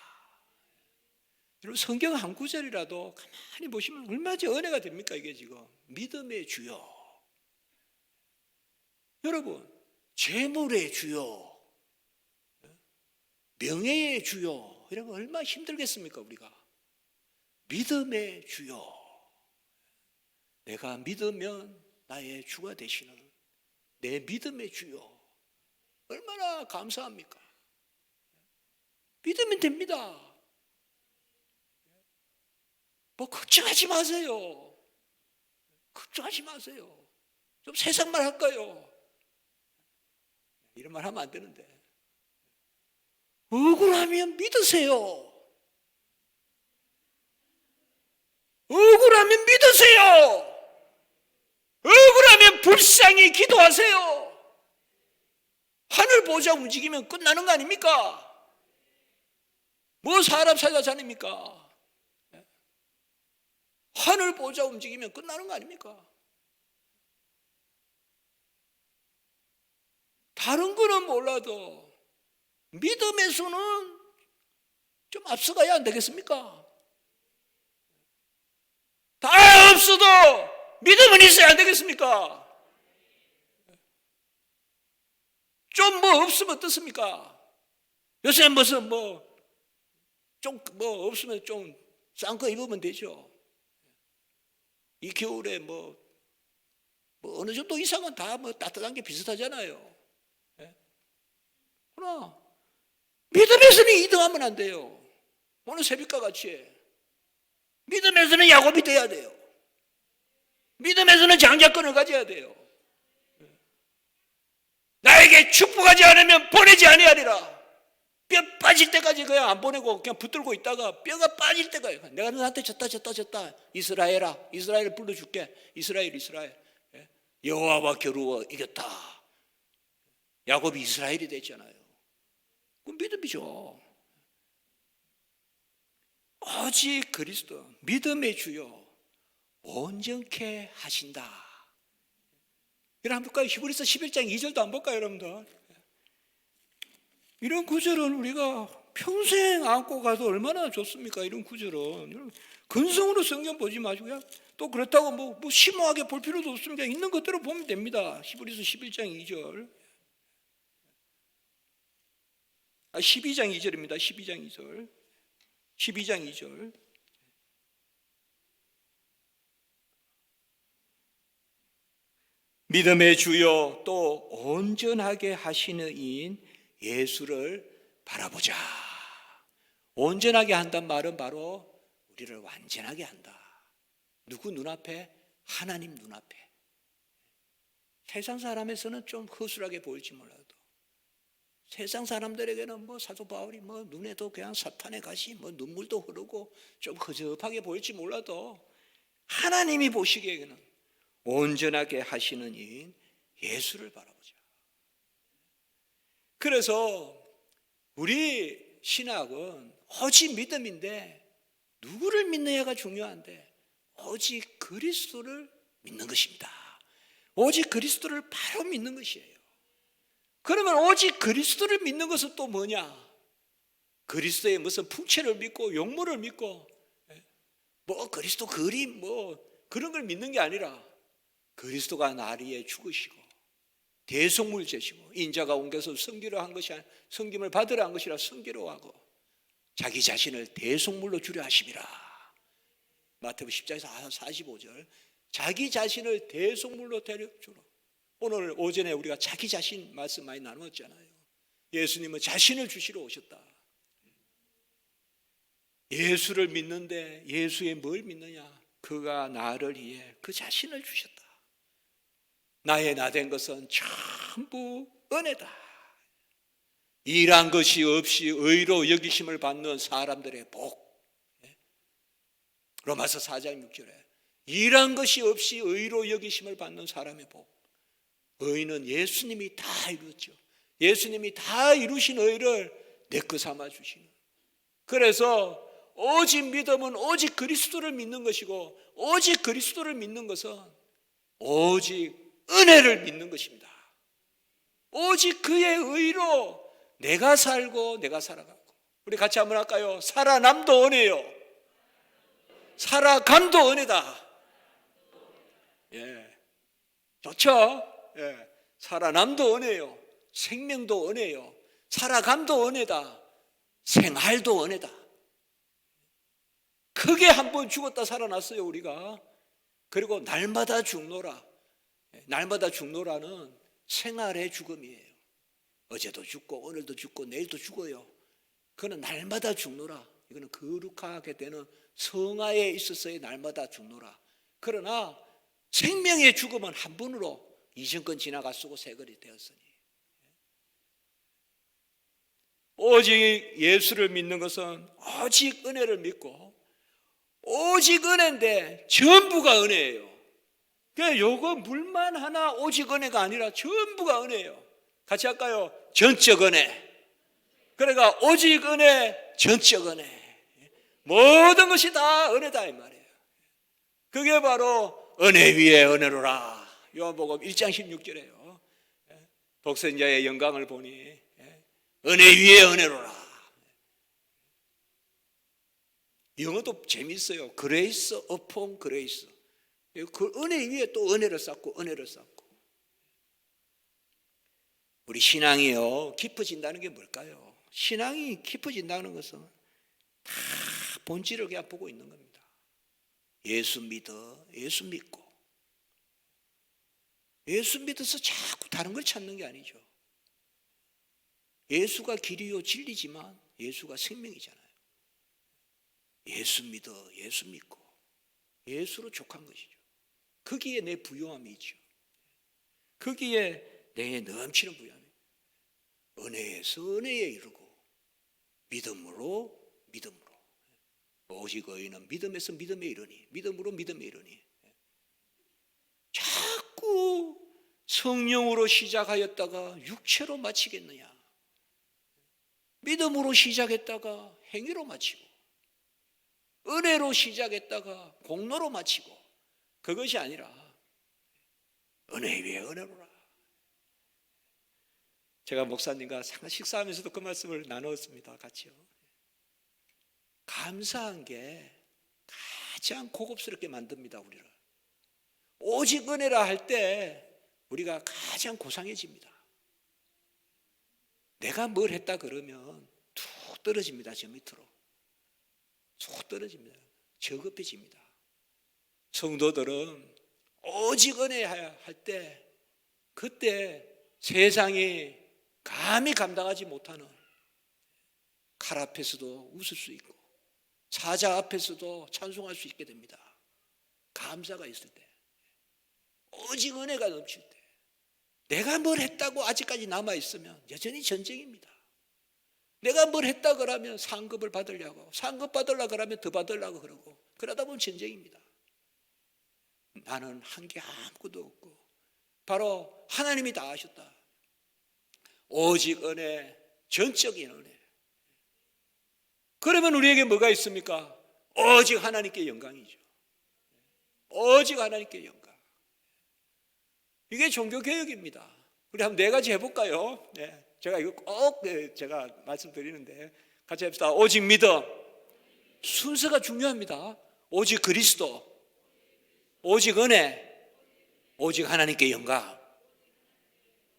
여러분 성경 한 구절이라도 가만히 보시면 얼마나 은혜가 됩니까? 이게 지금 믿음의 주여. 여러분 재물의 주여, 명예의 주여, 이런 거 얼마나 힘들겠습니까? 우리가 믿음의 주여. 내가 믿으면 나의 주가 되시는 내 믿음의 주여. 얼마나 감사합니까? 믿으면 됩니다. 뭐 걱정하지 마세요. 걱정하지 마세요. 좀 세상만 할까요? 이런 말 하면 안 되는데. 억울하면 믿으세요. 억울하면 믿으세요. 억울하면 불쌍히 기도하세요. 하늘 보좌 움직이면 끝나는 거 아닙니까? 뭐 사람 살다 자닙니까? 하늘 보좌 움직이면 끝나는 거 아닙니까? 다른 거는 몰라도 믿음에서는 좀 앞서가야 안 되겠습니까? 다 없어도 믿음은 있어야 안 되겠습니까? 좀 뭐 없으면 어떻습니까? 요새 무슨 좀 없으면 좀 싼 거 입으면 되죠. 이 겨울에 어느 정도 이상은 다 따뜻한 게 비슷하잖아요. 그러나 믿음에서는 2등하면 안 돼요. 오늘 새벽과 같이 믿음에서는 야곱이 돼야 돼요. 믿음에서는 장자권을 가져야 돼요. 나에게 축복하지 않으면 보내지 아니하리라. 뼈 빠질 때까지 그냥 안 보내고 그냥 붙들고 있다가 뼈가 빠질 때까지 내가 너한테 졌다 이스라엘아, 이스라엘을 불러줄게. 이스라엘 여호와와 겨루어 이겼다. 야곱이 이스라엘이 됐잖아요. 그건 믿음이죠. 오직 그리스도 믿음의 주요 온전케 하신다. 이런 한번 볼까요? 히브리서 11장 2절도 한번 볼까요, 여러분들? 이런 구절은 우리가 평생 안고 가도 얼마나 좋습니까? 이런 구절은 근성으로 성경 보지 마시고 그냥 또 그렇다고 뭐 심오하게 볼 필요도 없습니다. 있는 것대로 보면 됩니다. 히브리서 11장 2절 12장 2절입니다. 12장 2절 믿음의 주요 또 온전하게 하시는 이인 예수를 바라보자. 온전하게 한단 말은 바로 우리를 완전하게 한다. 누구 눈앞에? 하나님 눈앞에. 세상 사람에서는 좀 허술하게 보일지 몰라도 세상 사람들에게는 사도 바울이 눈에도 그냥 사탄의 가시 눈물도 흐르고 좀 허접하게 보일지 몰라도 하나님이 보시기에는 온전하게 하시는 이인 예수를 바라보자. 그래서 우리 신학은 오직 믿음인데 누구를 믿느냐가 중요한데 오직 그리스도를 믿는 것입니다. 오직 그리스도를 바로 믿는 것이에요. 그러면 오직 그리스도를 믿는 것은 또 뭐냐? 그리스도의 무슨 풍채를 믿고 용모를 믿고 그리스도 그림 그런 걸 믿는 게 아니라 그리스도가 나를 위해 죽으시고 대속물 제시고 인자가 옮겨서 섬기려 한 것이 아니라 섬김을 받으려 한 것이라 섬기려 하고 자기 자신을 대속물로 주려 하심이라. 마태복음 10장에서 45절 자기 자신을 대속물로 주러. 오늘 오전에 우리가 자기 자신 말씀 많이 나누었잖아요. 예수님은 자신을 주시러 오셨다. 예수를 믿는데 예수의 뭘 믿느냐? 그가 나를 위해 그 자신을 주셨다. 나의 나 된 것은 전부 은혜다. 일한 것이 없이 의로 여기심을 받는 사람들의 복. 로마서 4장 6절에 일한 것이 없이 의로 여기심을 받는 사람의 복. 의는 예수님이 다 이루었죠. 예수님이 다 이루신 의를 내 거 삼아 주시는. 그래서 오직 믿음은 오직 그리스도를 믿는 것이고 오직 그리스도를 믿는 것은 오직 은혜를 믿는 것입니다. 오직 그의 의로 내가 살고 내가 살아가고. 우리 같이 한번 할까요? 살아남도 은혜요, 살아감도 은혜다. 좋죠? 살아남도 은혜요, 생명도 은혜요, 살아감도 은혜다, 생활도 은혜다. 크게 한번 죽었다 살아났어요 우리가. 그리고 날마다 죽노라. 날마다 죽노라는 생활의 죽음이에요. 어제도 죽고 오늘도 죽고 내일도 죽어요. 그거는 날마다 죽노라. 이거는 거룩하게 되는 성화에 있어서의 날마다 죽노라. 그러나 생명의 죽음은 한 번으로 이전권 지나갔고 새거리 되었으니 오직 예수를 믿는 것은 오직 은혜를 믿고 오직 은혜인데 전부가 은혜예요. 그러니까 요거 물만 하나 오직 은혜가 아니라 전부가 은혜예요. 같이 할까요? 전적 은혜. 그러니까 오직 은혜, 전적 은혜. 모든 것이 다 은혜다 이 말이에요. 그게 바로 은혜 위에 은혜로라. 요한복음 1장 16절에요. 독생자의 영광을 보니 은혜 위에 은혜로라. 영어도 재밌어요. 그레이스 upon 그레이스. 그 은혜 위에 또 은혜를 쌓고 은혜를 쌓고. 우리 신앙이요 깊어진다는 게 뭘까요? 신앙이 깊어진다는 것은 다 본질을 그냥 보고 있는 겁니다. 예수 믿어, 예수 믿고. 예수 믿어서 자꾸 다른 걸 찾는 게 아니죠. 예수가 길이요 진리지만 예수가 생명이잖아요. 예수 믿어, 예수 믿고 예수로 족한 것이죠. 거기에 내 부요함이 있죠. 거기에 내 넘치는 부요함이 은혜에서 은혜에 이르고 믿음으로 믿음으로 오직 의인은 믿음에서 믿음에 이르니 믿음으로 믿음에 이르니 자꾸 성령으로 시작하였다가 육체로 마치겠느냐. 믿음으로 시작했다가 행위로 마치고 은혜로 시작했다가 공로로 마치고 그것이 아니라 은혜 위에 은혜로라. 제가 목사님과 식사하면서도 그 말씀을 나누었습니다. 같이요. 감사한 게 가장 고급스럽게 만듭니다. 우리를. 오직 은혜라 할 때 우리가 가장 고상해집니다. 내가 뭘 했다 그러면 툭 떨어집니다. 저 밑으로. 툭 떨어집니다. 저급해집니다. 성도들은 오직 은혜 할 때 그때 세상이 감히 감당하지 못하는 칼 앞에서도 웃을 수 있고 사자 앞에서도 찬송할 수 있게 됩니다. 감사가 있을 때 오직 은혜가 넘칠 때 내가 뭘 했다고 아직까지 남아있으면 여전히 전쟁입니다. 내가 뭘 했다 그러면 상급을 받으려고 상급 받으려고 그러면 더 받으려고 그러고 그러다 보면 전쟁입니다. 나는 한 게 아무것도 없고 바로 하나님이 다 하셨다. 오직 은혜, 전적인 은혜. 그러면 우리에게 뭐가 있습니까? 오직 하나님께 영광이죠. 오직 하나님께 영광. 이게 종교개혁입니다. 우리 한번 네 가지 해볼까요? 네, 제가 이거 꼭 제가 말씀드리는데 같이 합시다. 오직 믿음. 순서가 중요합니다. 오직 그리스도, 오직 은혜, 오직 하나님께 영광.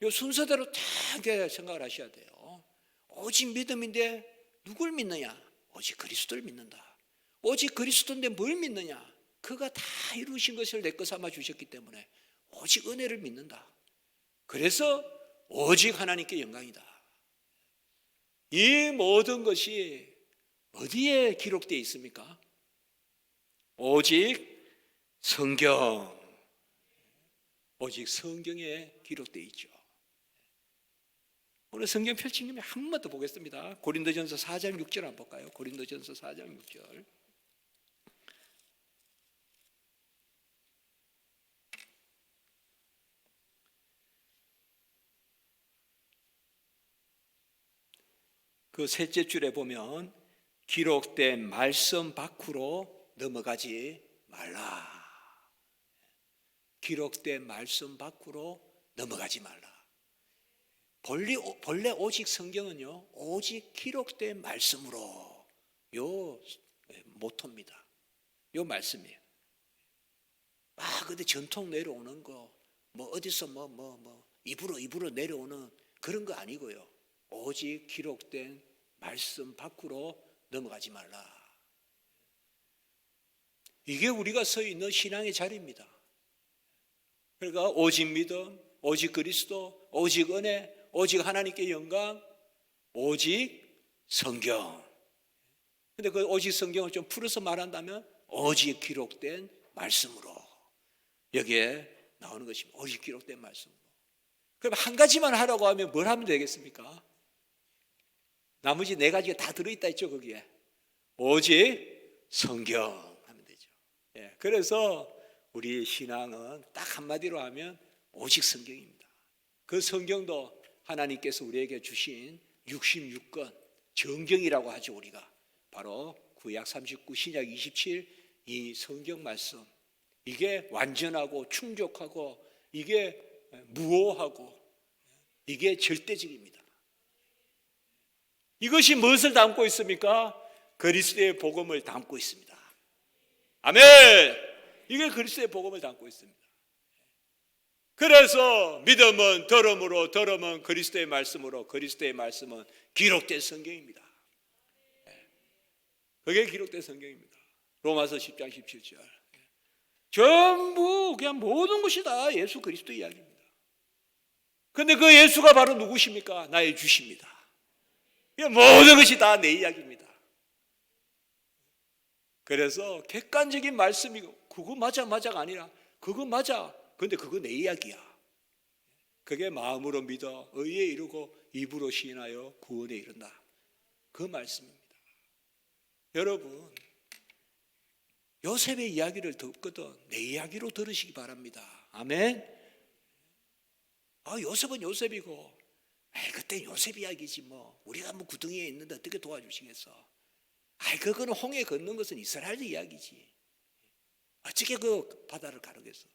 이 순서대로 다 생각을 하셔야 돼요. 오직 믿음인데 누굴 믿느냐? 오직 그리스도를 믿는다. 오직 그리스도인데 뭘 믿느냐? 그가 다 이루신 것을 내 것 삼아 주셨기 때문에 오직 은혜를 믿는다. 그래서 오직 하나님께 영광이다. 이 모든 것이 어디에 기록되어 있습니까? 오직 성경. 오직 성경에 기록되어 있죠. 오늘 성경 펼친 김에 한 번 더 보겠습니다. 고린도전서 4장 6절 한번 볼까요? 고린도전서 4장 6절. 그 셋째 줄에 보면 기록된 말씀 밖으로 넘어가지 말라. 기록된 말씀 밖으로 넘어가지 말라. 본래 오직 성경은요, 오직 기록된 말씀으로 요 모토입니다. 요 말씀이에요. 근데 전통 내려오는 거, 뭐 어디서 입으로 내려오는 그런 거 아니고요. 오직 기록된 말씀 밖으로 넘어가지 말라. 이게 우리가 서 있는 신앙의 자리입니다. 그러니까 오직 믿음, 오직 그리스도, 오직 은혜, 오직 하나님께 영광, 오직 성경. 근데 그 오직 성경을 좀 풀어서 말한다면 오직 기록된 말씀으로. 여기에 나오는 것입니다. 오직 기록된 말씀으로. 그럼 한 가지만 하라고 하면 뭘 하면 되겠습니까? 나머지 네 가지가 다 들어있다 있죠, 거기에. 오직 성경 하면 되죠. 예, 그래서 우리의 신앙은 딱 한마디로 하면 오직 성경입니다. 그 성경도 하나님께서 우리에게 주신 66권 정경이라고 하죠, 우리가. 바로 구약 39, 신약 27, 이 성경 말씀. 이게 완전하고 충족하고 이게 무오하고 이게 절대적입니다. 이것이 무엇을 담고 있습니까? 그리스도의 복음을 담고 있습니다. 아멘! 이게 그리스도의 복음을 담고 있습니다. 그래서 믿음은 들음으로, 들음은 그리스도의 말씀으로, 그리스도의 말씀은 기록된 성경입니다. 그게 기록된 성경입니다. 로마서 10장 17절. 전부 그냥 모든 것이 다 예수 그리스도 이야기입니다. 그런데 그 예수가 바로 누구십니까? 나의 주십니다. 모든 것이 다 내 이야기입니다. 그래서 객관적인 말씀이고 그거 맞아가 아니라 그거 맞아. 근데 그거 내 이야기야. 그게 마음으로 믿어 의에 이르고 입으로 시인하여 구원에 이른다. 그 말씀입니다. 여러분, 요셉의 이야기를 듣거든 내 이야기로 들으시기 바랍니다. 아멘. 요셉은 요셉이고 그때 요셉 이야기지 뭐. 우리가 뭐 구덩이에 있는데 어떻게 도와주시겠어. 그거는 홍해 걷는 것은 이스라엘 이야기지. 어떻게 그 바다를 가르겠어.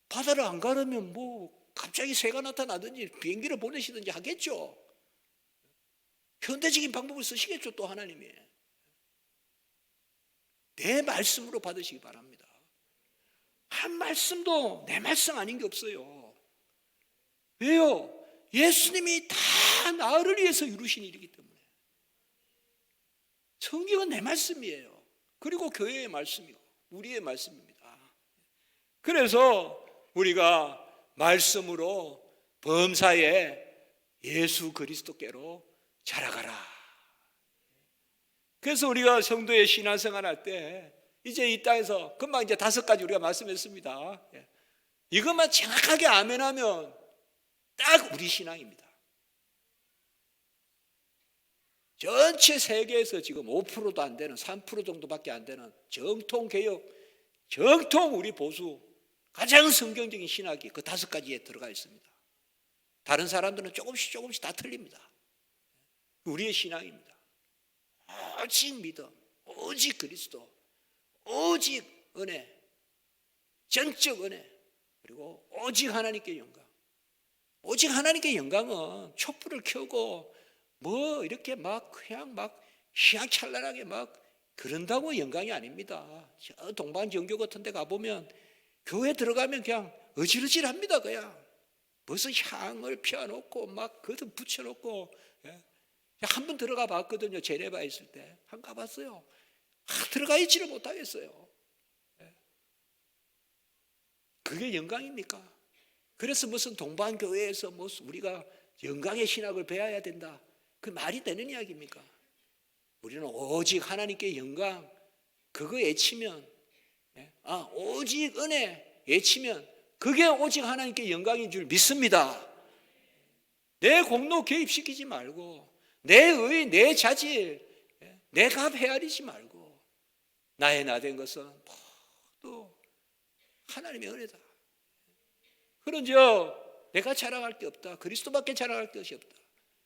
바다를 안 가르면 뭐 갑자기 새가 나타나든지 비행기를 보내시든지 하겠죠. 현대적인 방법을 쓰시겠죠, 또 하나님이. 내 말씀으로 받으시기 바랍니다. 한 말씀도 내 말씀 아닌 게 없어요. 왜요? 예수님이 다 나를 위해서 이루신 일이기 때문에. 성경은 내 말씀이에요. 그리고 교회의 말씀이고 우리의 말씀입니다. 그래서 우리가 말씀으로 범사에 예수 그리스도께로 자라가라. 그래서 우리가 성도의 신앙생활 할 때 이제 이 땅에서 금방 이제 5가지 우리가 말씀했습니다. 이것만 정확하게 아멘하면 딱 우리 신앙입니다. 전체 세계에서 지금 5%도 안 되는 3% 정도밖에 안 되는 정통 개혁, 정통 우리 보수 가장 성경적인 신학이 그 5가지에 들어가 있습니다. 다른 사람들은 조금씩 다 틀립니다. 우리의 신앙입니다. 오직 믿음, 오직 그리스도, 오직 은혜, 전적 은혜, 그리고 오직 하나님께 영광. 오직 하나님께 영광은 촛불을 켜고 뭐 이렇게 막 그냥 막 휘황찬란하게 막 그런다고 영광이 아닙니다. 저 동방정교 같은 데 가보면 교회 들어가면 그냥 어질어질합니다. 그냥 무슨 향을 피워놓고 막 그것 붙여놓고. 한 번 들어가 봤거든요. 제네바 있을 때. 한 번 가봤어요. 들어가 있지를 못하겠어요. 그게 영광입니까? 그래서 무슨 동방교회에서 무슨 우리가 영광의 신학을 배워야 된다. 그 말이 되는 이야기입니까? 우리는 오직 하나님께 영광, 그거 외치면, 오직 은혜 외치면 그게 오직 하나님께 영광인 줄 믿습니다. 내 공로 개입시키지 말고 내 의, 내 자질, 내 값 헤아리지 말고 나의 나 된 것은 모두 하나님의 은혜다. 그런즉 내가 자랑할 게 없다. 그리스도밖에 자랑할 것이 없다.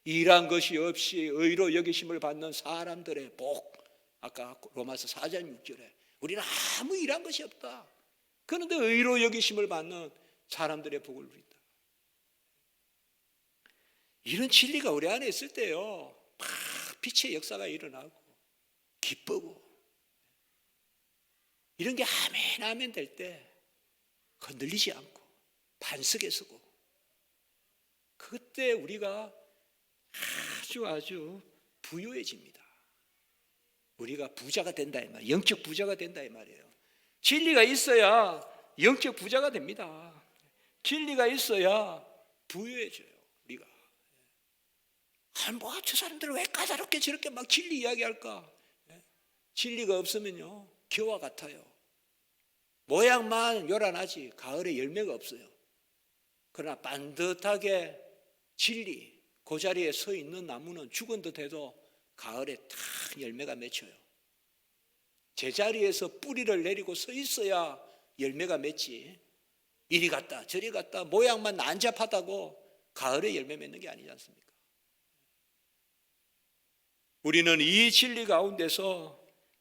일한 것이 없이 의로 여기심을 받는 사람들의 복. 아까 로마서 4장 6절에 우리는 아무 일한 것이 없다. 그런데 의로 여기심을 받는 사람들의 복을 누린다. 이런 진리가 우리 안에 있을 때요, 막 빛의 역사가 일어나고 기쁘고 이런 게 아멘 아멘 될 때 흔들리지 않고 반석에 서고 그때 우리가 아주 부유해집니다. 우리가 부자가 된다 이 말이에요. 영적 부자가 된다 이 말이에요. 진리가 있어야 영적 부자가 됩니다. 진리가 있어야 부유해져요. 우리가 저 사람들은 왜 까다롭게 저렇게 막 진리 이야기할까? 진리가 없으면요, 겨와 같아요. 모양만 요란하지 가을에 열매가 없어요. 그러나 반듯하게 진리, 그 자리에 서 있는 나무는 죽은 듯해도 가을에 탁 열매가 맺혀요. 제자리에서 뿌리를 내리고 서 있어야 열매가 맺지, 이리 갔다 저리 갔다 모양만 난잡하다고 가을에 열매 맺는 게 아니지 않습니까? 우리는 이 진리 가운데서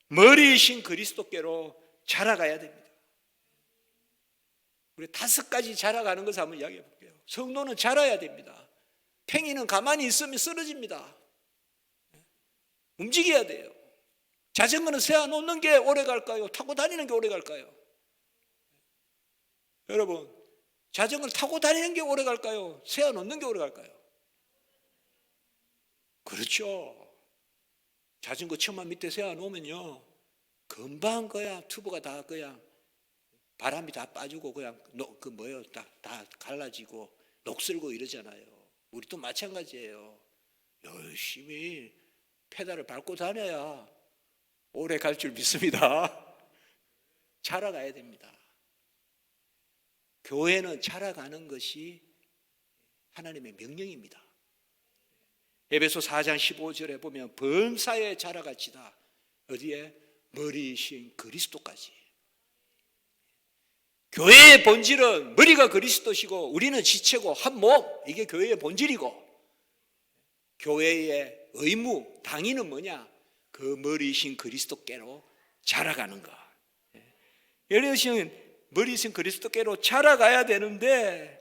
머리이신 그리스도께로 자라가야 됩니다. 우리 5가지 자라가는 것을 한번 이야기해 볼게요. 성도는 자라야 됩니다. 팽이는 가만히 있으면 쓰러집니다. 움직여야 돼요. 자전거는 세워놓는 게 오래 갈까요? 타고 다니는 게 오래 갈까요? 여러분, 자전거를 타고 다니는 게 오래 갈까요? 세워놓는 게 오래 갈까요? 그렇죠. 자전거 천막 밑에 세워놓으면요, 금방 그냥 튜브가 다 그냥 바람이 다 빠지고 그냥 다 갈라지고 녹슬고 이러잖아요. 우리도 마찬가지예요. 열심히 페달을 밟고 다녀야 오래 갈 줄 믿습니다. 자라가야 됩니다. 교회는 자라가는 것이 하나님의 명령입니다. 에베소 4장 15절에 보면 범사에 자라갈지다. 어디에? 머리이신 그리스도까지. 교회의 본질은 머리가 그리스도시고 우리는 지체고 한 몸, 이게 교회의 본질이고, 교회의 의무, 당위는 뭐냐? 그 머리이신 그리스도께로 자라가는 것. 예를 들면 머리이신 그리스도께로 자라가야 되는데,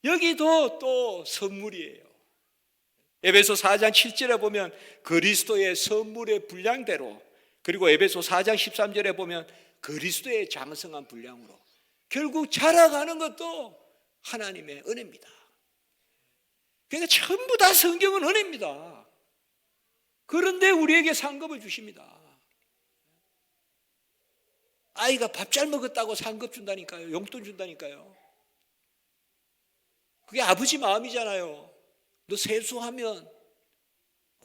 여기도 또 선물이에요. 에베소 4장 7절에 보면 그리스도의 선물의 분량대로, 그리고 에베소 4장 13절에 보면 그리스도의 장성한 분량으로, 결국 자라가는 것도 하나님의 은혜입니다. 그러니까 전부 다 성경은 은혜입니다. 그런데 우리에게 상급을 주십니다. 아이가 밥 잘 먹었다고 상급 준다니까요. 용돈 준다니까요. 그게 아버지 마음이잖아요. 너 세수하면,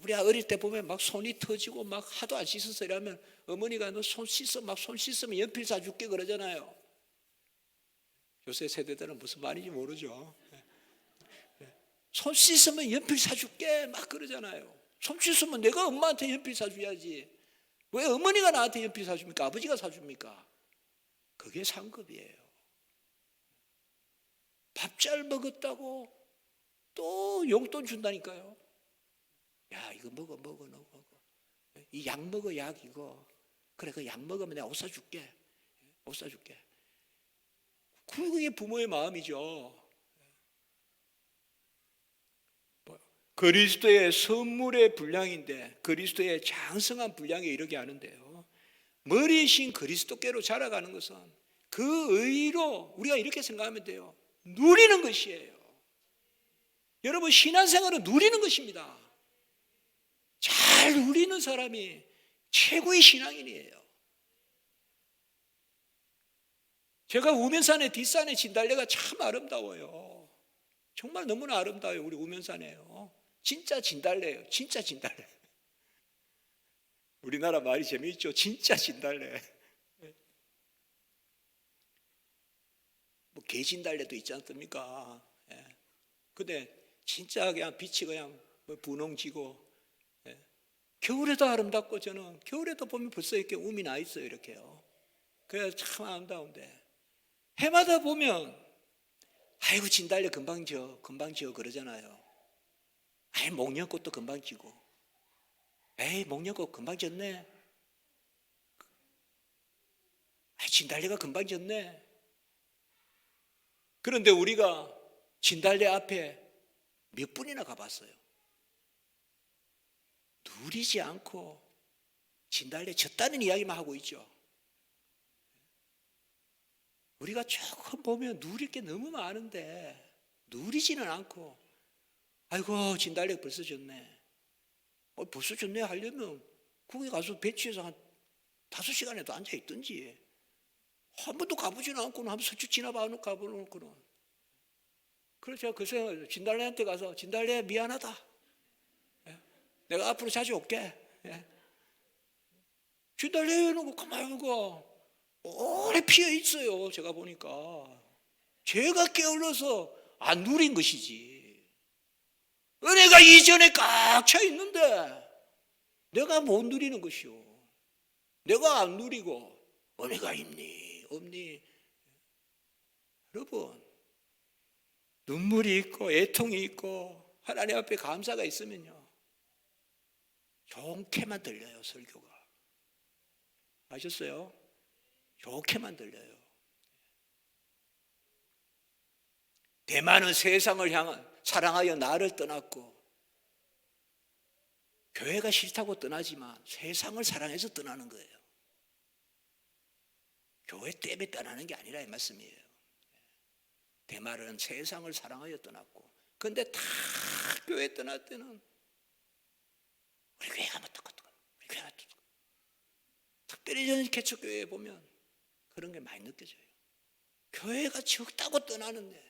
우리 어릴 때 보면 막 손이 터지고 막 하도 안 씻어서 이러면 어머니가 너 손 씻어, 막 손 씻으면 연필 사줄게 그러잖아요. 요새 세대들은 무슨 말인지 모르죠. 손 씻으면 연필 사줄게 막 그러잖아요. 손 씻으면 내가 엄마한테 연필 사줘야지. 왜 어머니가 나한테 연필 사줍니까? 아버지가 사줍니까? 그게 상급이에요. 밥 잘 먹었다고 또 용돈 준다니까요. 야, 이거 먹어. 이 약 먹어, 약 이거. 그래, 그 약 먹으면 내가 옷 사줄게. 그게 부모의 마음이죠. 그리스도의 선물의 분량인데, 그리스도의 장성한 분량에 이르게 하는데요, 머리이신 그리스도께로 자라가는 것은 그 의로 우리가 이렇게 생각하면 돼요. 누리는 것이에요. 여러분, 신앙생활은 누리는 것입니다. 잘 누리는 사람이 최고의 신앙인이에요. 제가 우면산의 뒷산의 진달래가 참 아름다워요. 정말 너무나 아름다워요. 우리 우면산에요. 진짜 진달래예요. 진짜 진달래. 우리나라 말이 재미있죠. 진짜 진달래. 뭐 개진달래도 있지 않습니까? 근데 진짜 그냥 빛이 그냥 분홍지고, 겨울에도 아름답고, 저는 겨울에도 보면 벌써 이렇게 움이 나 있어요. 이렇게요. 그래서 참 아름다운데, 해마다 보면 아이고 진달래 금방 지어 그러잖아요. 아이 목련꽃도 금방 지고, 에이 목련꽃 금방 졌네, 아이 진달래가 금방 졌네. 그런데 우리가 진달래 앞에 몇 분이나 가봤어요. 누리지 않고 진달래 졌다는 이야기만 하고 있죠. 우리가 조금 보면 누릴 게 너무 많은데 누리지는 않고, 아이고 진달래 벌써 졌네, 벌써 졌네 하려면 거기 가서 벤치에서 한 5시간에도 앉아있든지, 한 번도 가보지는 않고는 한번 슬쩍 지나봐 가보놓고는. 그래서 제가 진달래한테 가서 진달래 미안하다. 내가 앞으로 자주 올게. 진달래는 뭐 가만히 가 오래 피어 있어요. 제가 보니까 제가 게을러서 안 누린 것이지. 은혜가 이전에 꽉 차 있는데 내가 못 누리는 것이요. 내가 안 누리고 은혜가 있니 없니? 여러분, 눈물이 있고 애통이 있고 하나님 앞에 감사가 있으면요 좋게만 들려요. 설교가 아셨어요? 좋게만 들려요. 대만은 세상을 사랑하여 나를 떠났고, 교회가 싫다고 떠나지만 세상을 사랑해서 떠나는 거예요. 교회 때문에 떠나는 게 아니라 이 말씀이에요. 대만은 세상을 사랑하여 떠났고, 근데 다 교회 떠날 때는 우리 교회가 어떡하고 우리 교회가 어떡하고, 특별히 저는 개척교회에 보면 그런 게 많이 느껴져요. 교회가 적다고 떠나는데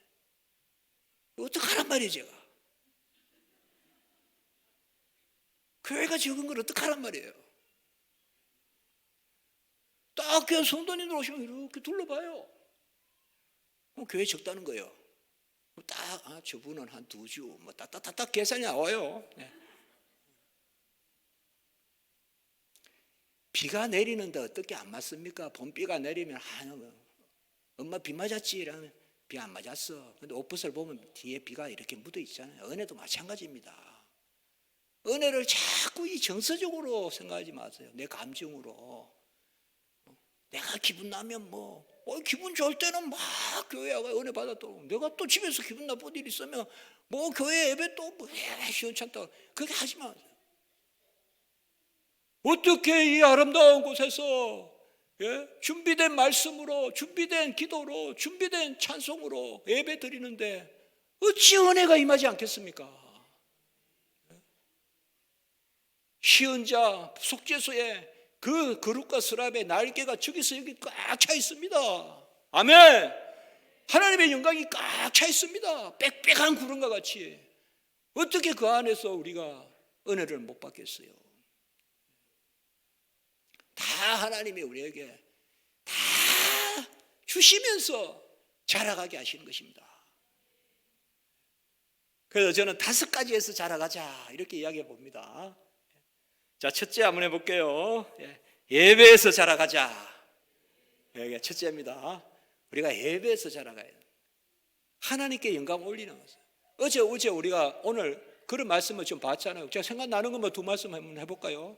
어떡하란 말이에요. 제가 교회가 적은 걸 어떡하란 말이에요. 딱 그냥 성도님들 오시면 이렇게 둘러봐요. 그럼 교회 적다는 거예요. 딱 저분은 한 2주 뭐 딱딱딱딱 계산이 나와요. 네. 비가 내리는데 어떻게 안 맞습니까? 봄비가 내리면 엄마 비 맞았지? 이러면 비 안 맞았어. 근데 옷벗을 보면 뒤에 비가 이렇게 묻어 있잖아요. 은혜도 마찬가지입니다. 은혜를 자꾸 이 정서적으로 생각하지 마세요. 내 감정으로. 내가 기분 나면 기분 좋을 때는 막 교회 와가 은혜 받았다고. 내가 또 집에서 기분 나쁜 일 있으면 교회 예배 또 시원찮다. 그렇게 하지 마세요. 어떻게 이 아름다운 곳에서 준비된 말씀으로, 준비된 기도로, 준비된 찬송으로 예배 드리는데 어찌 은혜가 임하지 않겠습니까? 시은자 속죄소에 그 그릇과 스랍의 날개가 저기서 여기 꽉 차 있습니다. 아멘. 하나님의 영광이 꽉 차 있습니다. 빽빽한 구름과 같이. 어떻게 그 안에서 우리가 은혜를 못 받겠어요? 다 하나님이 우리에게 다 주시면서 자라가게 하시는 것입니다. 그래서 저는 5가지에서 자라가자 이렇게 이야기해 봅니다. 자, 첫째 한번 해볼게요. 예배에서 자라가자. 이게 첫째입니다. 우리가 예배에서 자라가야 돼요. 하나님께 영광 올리는 것을. 어제 우리가 오늘 그런 말씀을 좀 봤잖아요. 제가 생각나는 것만 2 말씀 한번 해볼까요?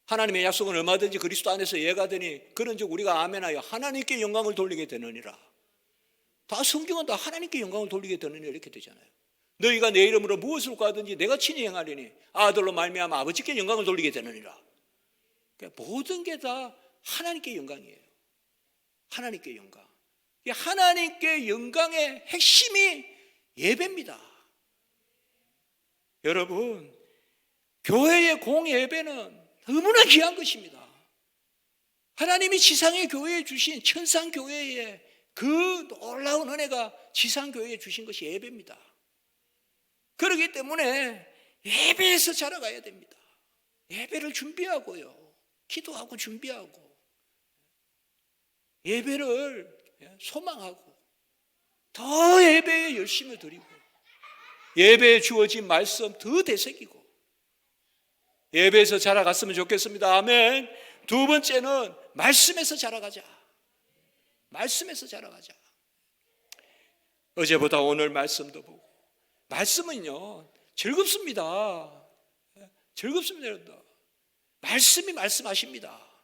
하나님의 약속은 얼마든지 그리스도 안에서 예가되니 그런즉 우리가 아멘하여 하나님께 영광을 돌리게 되느니라. 다 성경은 다 하나님께 영광을 돌리게 되느니라 이렇게 되잖아요. 너희가 내 이름으로 무엇을 구하든지 내가 친히 행하리니 아들로 말미암아 아버지께 영광을 돌리게 되느니라. 그러니까 모든 게 다 하나님께 영광이에요. 하나님께 영광. 하나님께 영광의 핵심이 예배입니다. 여러분, 교회의 공예배는 너무나 귀한 것입니다. 하나님이 지상의 교회에 주신 천상교회에 그 놀라운 은혜가 지상교회에 주신 것이 예배입니다. 그렇기 때문에 예배에서 자라가야 됩니다. 예배를 준비하고요. 기도하고 준비하고 예배를 소망하고 더 예배에 열심을 드리고 예배에 주어진 말씀 더 되새기고 예배에서 자라갔으면 좋겠습니다. 아멘. 2번째는 말씀에서 자라가자. 말씀에서 자라가자. 어제보다 오늘 말씀도 보고 말씀은요 즐겁습니다. 즐겁습니다. 말씀이 말씀하십니다.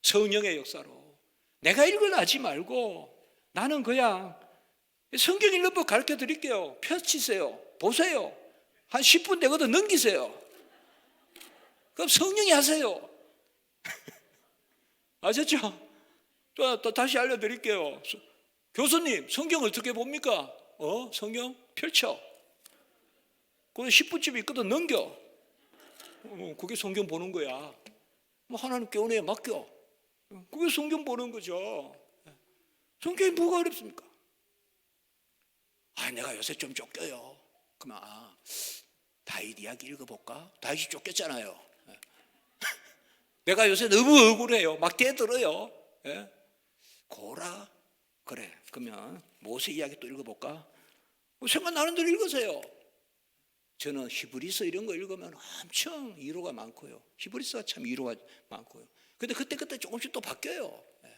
성령의 역사로. 내가 읽으려 하지 말고 나는 그냥 성경 읽는 법 가르쳐 드릴게요. 펼치세요. 보세요. 한 10분 되거든 넘기세요. 그럼 성령이 하세요. 아셨죠? 또 다시 알려드릴게요. 교수님, 성경 어떻게 봅니까? 성경 펼쳐. 그럼 10분쯤 있거든 넘겨. 그게 성경 보는 거야. 하나님께 은혜에 맡겨. 그게 성경 보는 거죠. 성경이 뭐가 어렵습니까? 내가 요새 좀 쫓겨요. 그러면 다윗 이야기 읽어볼까? 다윗이 쫓겼잖아요. 내가 요새 너무 억울해요. 막 대들어요. 예? 고라. 그래. 그러면 모세 이야기 또 읽어볼까? 생각나는 대로 읽으세요. 저는 히브리서 이런 거 읽으면 엄청 위로가 많고요. 히브리서가 참 위로가 많고요. 근데 그때 조금씩 또 바뀌어요. 예.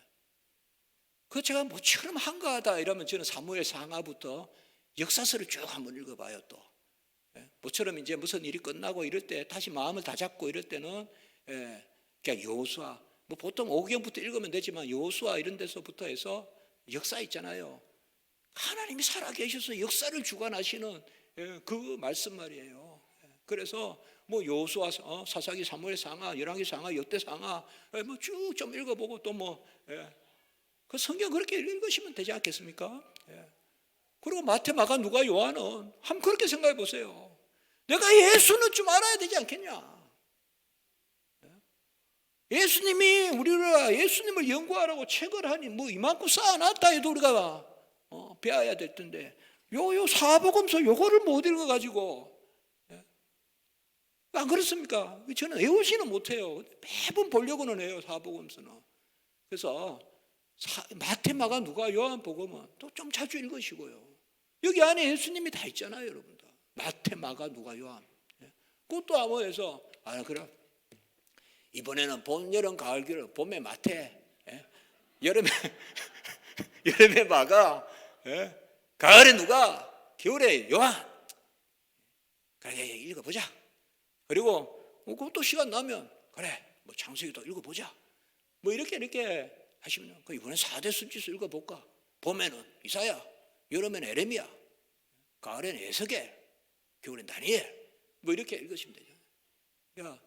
그 제가 뭐처럼 한가하다 이러면 저는 사무엘 상하부터 역사서를 쭉 한번 읽어봐요 또. 예. 모처럼 이제 무슨 일이 끝나고 이럴 때 다시 마음을 다잡고 이럴 때는 그냥 여호수아, 뭐 보통 오경부터 읽으면 되지만 여호수아 이런 데서부터 해서 역사 있잖아요. 하나님이 살아계셔서 역사를 주관하시는 그 말씀 말이에요. 그래서 뭐 여호수아, 사사기, 사무엘 상하, 열왕기 상하, 역대 상하 뭐 쭉 좀 읽어보고 또 뭐 그 성경 그렇게 읽으시면 되지 않겠습니까? 그리고 마태, 마가, 누가, 요한은 한번 그렇게 생각해 보세요. 내가 예수는 좀 알아야 되지 않겠냐? 예수님이 우리가 예수님을 연구하라고 책을 하니 뭐 이만큼 쌓아놨다 해도 우리가 배워야 될 텐데 요 사복음서 요거를 못 읽어가지고 안 그렇습니까? 저는 외우지는 못해요. 매번 보려고는 해요 사복음서는. 그래서 마태, 마가, 누가, 요한 복음은 또 좀 자주 읽으시고요. 여기 안에 예수님이 다 있잖아요, 여러분들. 마태, 마가, 누가, 요한. 그것도 아무에서 그래. 이번에는 봄, 여름, 가을, 겨울, 봄에 마태, 여름에 여름에 마가, 가을에 누가, 겨울에 요한. 그래 읽어보자. 그리고 그것도 시간 나면 그래 뭐 창세기도 읽어보자. 뭐 이렇게 하시면 이번에 4대 순지서 읽어볼까. 봄에는 이사야, 여름에는 에레미야, 가을에는 에스겔, 겨울엔 다니엘. 뭐 이렇게 읽으시면 되죠. 그러니까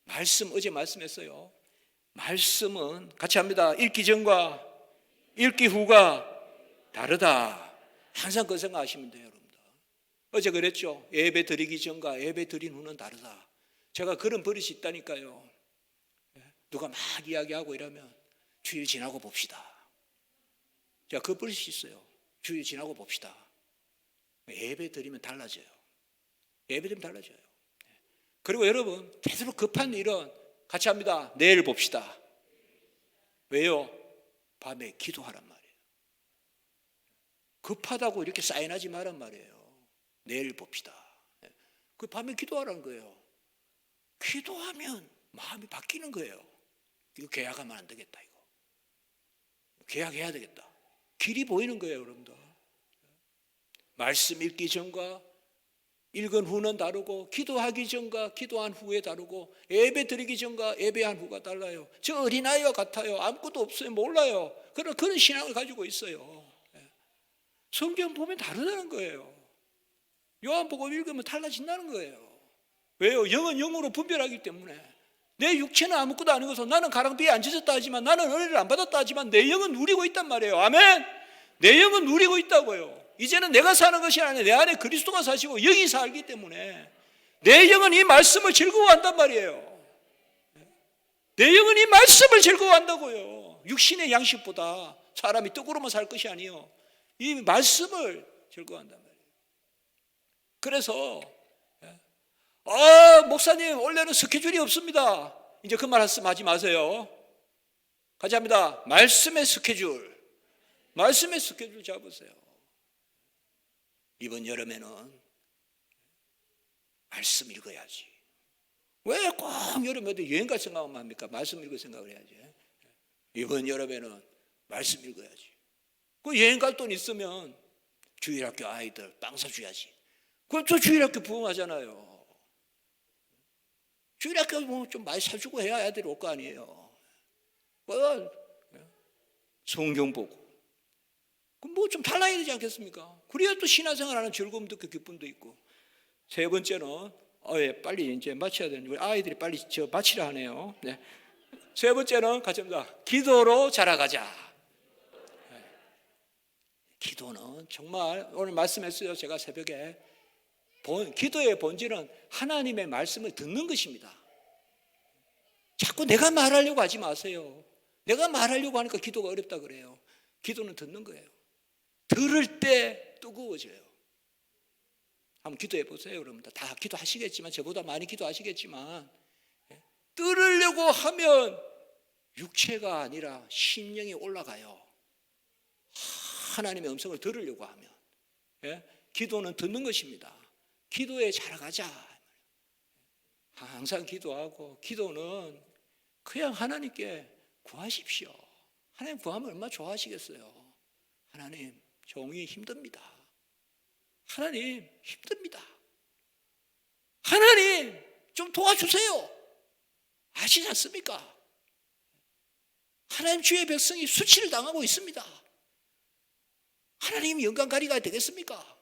말씀 어제 말씀했어요. 말씀은 같이 합니다. 읽기 전과 읽기 후가 다르다. 항상 그 생각하시면 돼요, 여러분들. 어제 그랬죠. 예배 드리기 전과 예배 드린 후는 다르다. 제가 그런 버릇이 있다니까요. 누가 막 이야기하고 이러면 주일 지나고 봅시다. 제가 그 버릇이 있어요. 주일 지나고 봅시다. 예배 드리면 달라져요. 예배 드리면 달라져요. 그리고 여러분 계속 급한 일은 같이 합니다. 내일 봅시다. 왜요? 밤에 기도하란 말이에요. 급하다고 이렇게 사인하지 말란 말이에요. 내일 봅시다. 그 밤에 기도하라는 거예요. 기도하면 마음이 바뀌는 거예요. 이거 계약하면 안 되겠다. 이거 계약해야 되겠다. 길이 보이는 거예요, 여러분들. 말씀 읽기 전과 읽은 후는 다르고, 기도하기 전과 기도한 후에 다르고, 예배 드리기 전과 예배한 후가 달라요. 저 어린아이와 같아요. 아무것도 없어요. 몰라요. 그런 신앙을 가지고 있어요. 성경 보면 다르다는 거예요. 요한복음 읽으면 달라진다는 거예요. 왜요? 영은 영으로 분별하기 때문에. 내 육체는 아무것도 아니고서 나는 가랑비에 앉아졌다 하지만, 나는 은혜를 안 받았다 하지만 내 영은 누리고 있단 말이에요. 아멘. 내 영은 누리고 있다고요. 이제는 내가 사는 것이 아니라 내 안에 그리스도가 사시고 영이 살기 때문에 내 영은 이 말씀을 즐거워한단 말이에요. 내 영은 이 말씀을 즐거워한다고요. 육신의 양식보다 사람이 떡으로만 살 것이 아니요, 이 말씀을 즐거워한단 말이에요. 그래서 목사님 원래는 스케줄이 없습니다. 이제 그 말씀하지 마세요. 같이 합니다. 말씀의 스케줄 잡으세요. 이번 여름에는 말씀 읽어야지. 왜 꼭 여름에 여행 갈 생각만 합니까? 말씀 읽을 생각을 해야지. 이번 여름에는 말씀 읽어야지. 그 여행 갈 돈 있으면 주일학교 아이들 빵 사줘야지. 그럼 저 주일학교 부흥하잖아요. 주일학교 뭐 좀 많이 사주고 해야 애들이 올 거 아니에요. 성경 보고. 그럼 뭐 좀 달라야 되지 않겠습니까? 그래야 또 신앙생활하는 즐거움도 있고 기쁨도 있고. 세 번째는 빨리 이제 마쳐야 되는데 우리 아이들이 빨리 마치라 하네요. 네. 세 번째는 같이 합니다. 기도로 자라가자. 네. 기도는 정말 오늘 말씀했어요. 제가 새벽에 기도의 본질은 하나님의 말씀을 듣는 것입니다. 자꾸 내가 말하려고 하지 마세요. 내가 말하려고 하니까 기도가 어렵다 그래요. 기도는 듣는 거예요. 들을 때 뜨거워져요. 한번 기도해 보세요, 여러분들. 다 기도하시겠지만, 저보다 많이 기도하시겠지만, 들으려고 하면 육체가 아니라 심령이 올라가요. 하나님의 음성을 들으려고 하면. 기도는 듣는 것입니다. 기도에 자라가자. 항상 기도하고, 기도는 그냥 하나님께 구하십시오. 하나님 구하면 얼마나 좋아하시겠어요. 하나님, 종이 힘듭니다. 하나님, 힘듭니다. 하나님, 좀 도와주세요. 아시지 않습니까? 하나님, 주의 백성이 수치를 당하고 있습니다. 하나님, 영광가리가 되겠습니까?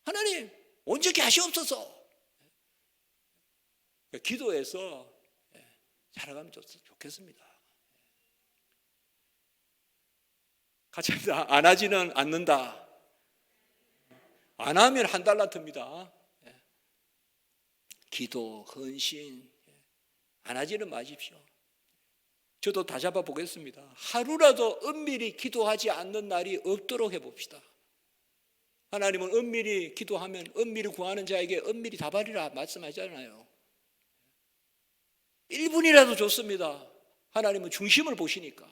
하나님, 온전히 하시옵소서. 기도해서 자라가면 좋겠습니다. 같이 합니다. 안 하지는 않는다. 안 하면 한 달란트입니다. 기도, 헌신, 안 하지는 마십시오. 저도 다 잡아보겠습니다. 하루라도 은밀히 기도하지 않는 날이 없도록 해봅시다. 하나님은 은밀히 기도하면 은밀히 구하는 자에게 은밀히 답하리라 말씀하잖아요. 1분이라도 좋습니다. 하나님은 중심을 보시니까.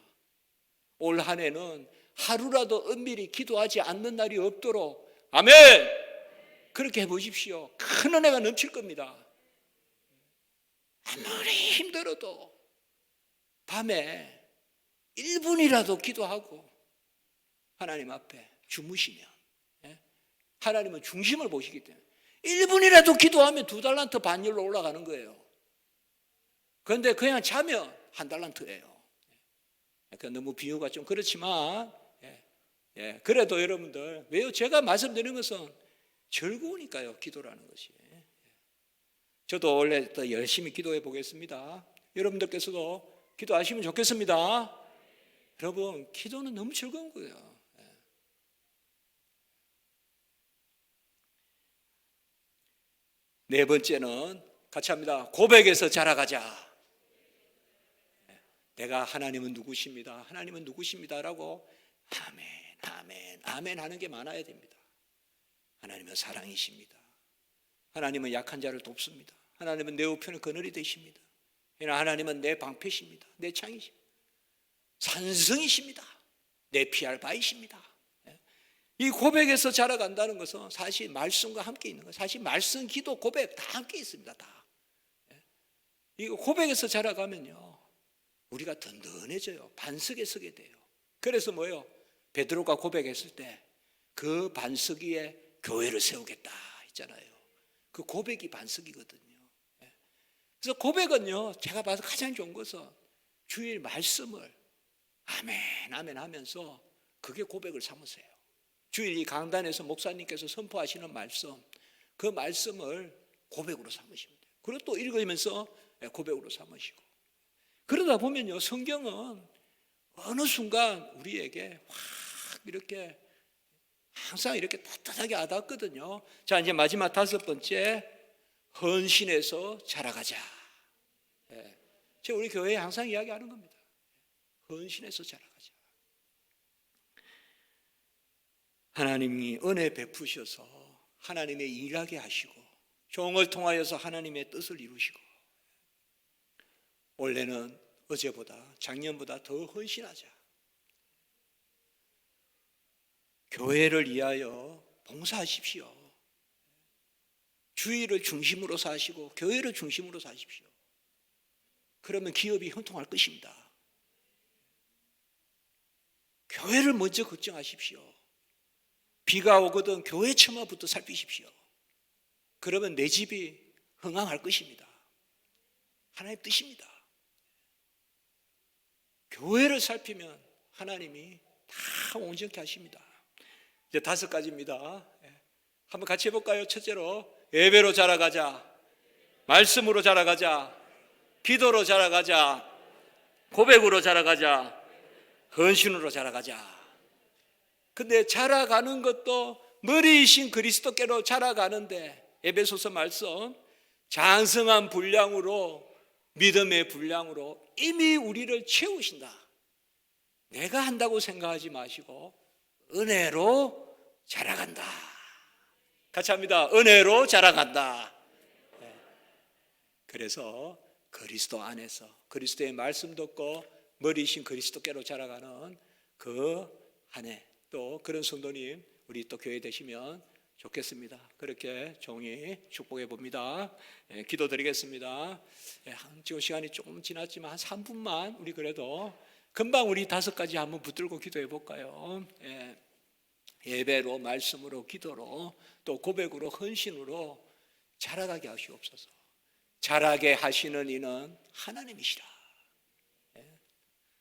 올 한 해는 하루라도 은밀히 기도하지 않는 날이 없도록, 아멘! 그렇게 해보십시오. 큰 은혜가 넘칠 겁니다. 아무리 힘들어도 밤에 1분이라도 기도하고 하나님 앞에 주무시면, 하나님은 중심을 보시기 때문에 1분이라도 기도하면 2달란트 반열로 올라가는 거예요. 그런데 그냥 자면 1달란트예요. 너무 비유가 좀 그렇지만, 그래도 여러분들, 왜요? 제가 말씀드리는 것은 즐거우니까요, 기도라는 것이. 저도 원래 또 열심히 기도해 보겠습니다. 여러분들께서도 기도하시면 좋겠습니다. 여러분, 기도는 너무 즐거운 거예요. 네 번째는 같이 합니다. 고백에서 자라가자. 내가 하나님은 누구십니다. 하나님은 누구십니다라고 아멘, 아멘, 아멘 하는 게 많아야 됩니다. 하나님은 사랑이십니다. 하나님은 약한 자를 돕습니다. 하나님은 내 우편의 그늘이 되십니다. 하나님은 내 방패십니다. 내 창이십니다. 산성이십니다. 내 피할 바이십니다. 이 고백에서 자라간다는 것은 사실 말씀과 함께 있는 거예요. 사실 말씀, 기도, 고백 다 함께 있습니다. 다. 이 고백에서 자라가면요, 우리가 든든해져요. 반석에 서게 돼요. 그래서 뭐예요? 베드로가 고백했을 때 그 반석 위에 교회를 세우겠다 했잖아요. 그 고백이 반석이거든요. 그래서 고백은요, 제가 봐서 가장 좋은 것은 주일 말씀을 아멘, 아멘 하면서 그게 고백을 삼으세요. 주일 이 강단에서 목사님께서 선포하시는 말씀, 그 말씀을 고백으로 삼으시면 돼요. 그리고 또 읽으면서 고백으로 삼으시고. 그러다 보면요, 성경은 어느 순간 우리에게 확 이렇게 항상 이렇게 따뜻하게 와닿거든요. 자, 이제 마지막 5번째, 헌신해서 자라가자. 제가 우리 교회에 항상 이야기하는 겁니다. 헌신해서 자라가자. 하나님이 은혜 베푸셔서 하나님의 일하게 하시고 종을 통하여서 하나님의 뜻을 이루시고, 원래는 어제보다 작년보다 더 헌신하자. 교회를 위하여 봉사하십시오. 주의를 중심으로 사시고 교회를 중심으로 사십시오. 그러면 기업이 형통할 것입니다. 교회를 먼저 걱정하십시오. 비가 오거든 교회 처마부터 살피십시오. 그러면 내 집이 흥황할 것입니다. 하나님 뜻입니다. 교회를 살피면 하나님이 다 온전케 하십니다. 이제 5가지입니다. 한번 같이 해볼까요? 첫째로, 예배로 자라가자. 말씀으로 자라가자. 기도로 자라가자. 고백으로 자라가자. 헌신으로 자라가자. 근데 자라가는 것도 머리이신 그리스도께로 자라가는데, 에베소서 말씀, 장성한 분량으로, 믿음의 분량으로 이미 우리를 채우신다. 내가 한다고 생각하지 마시고 은혜로 자라간다. 같이 합니다. 은혜로 자라간다. 그래서 그리스도 안에서 그리스도의 말씀 듣고 머리이신 그리스도께로 자라가는 그 안에 또 그런 성도님 우리 또 교회 되시면 좋겠습니다. 그렇게 종이 축복해 봅니다. 기도드리겠습니다. 지금 시간이 조금 지났지만 한 3분만 우리 그래도 금방 우리 5가지 한번 붙들고 기도해 볼까요? 예배로, 말씀으로, 기도로, 또 고백으로, 헌신으로 자라가게 하시옵소서. 자라게 하시는 이는 하나님이시라.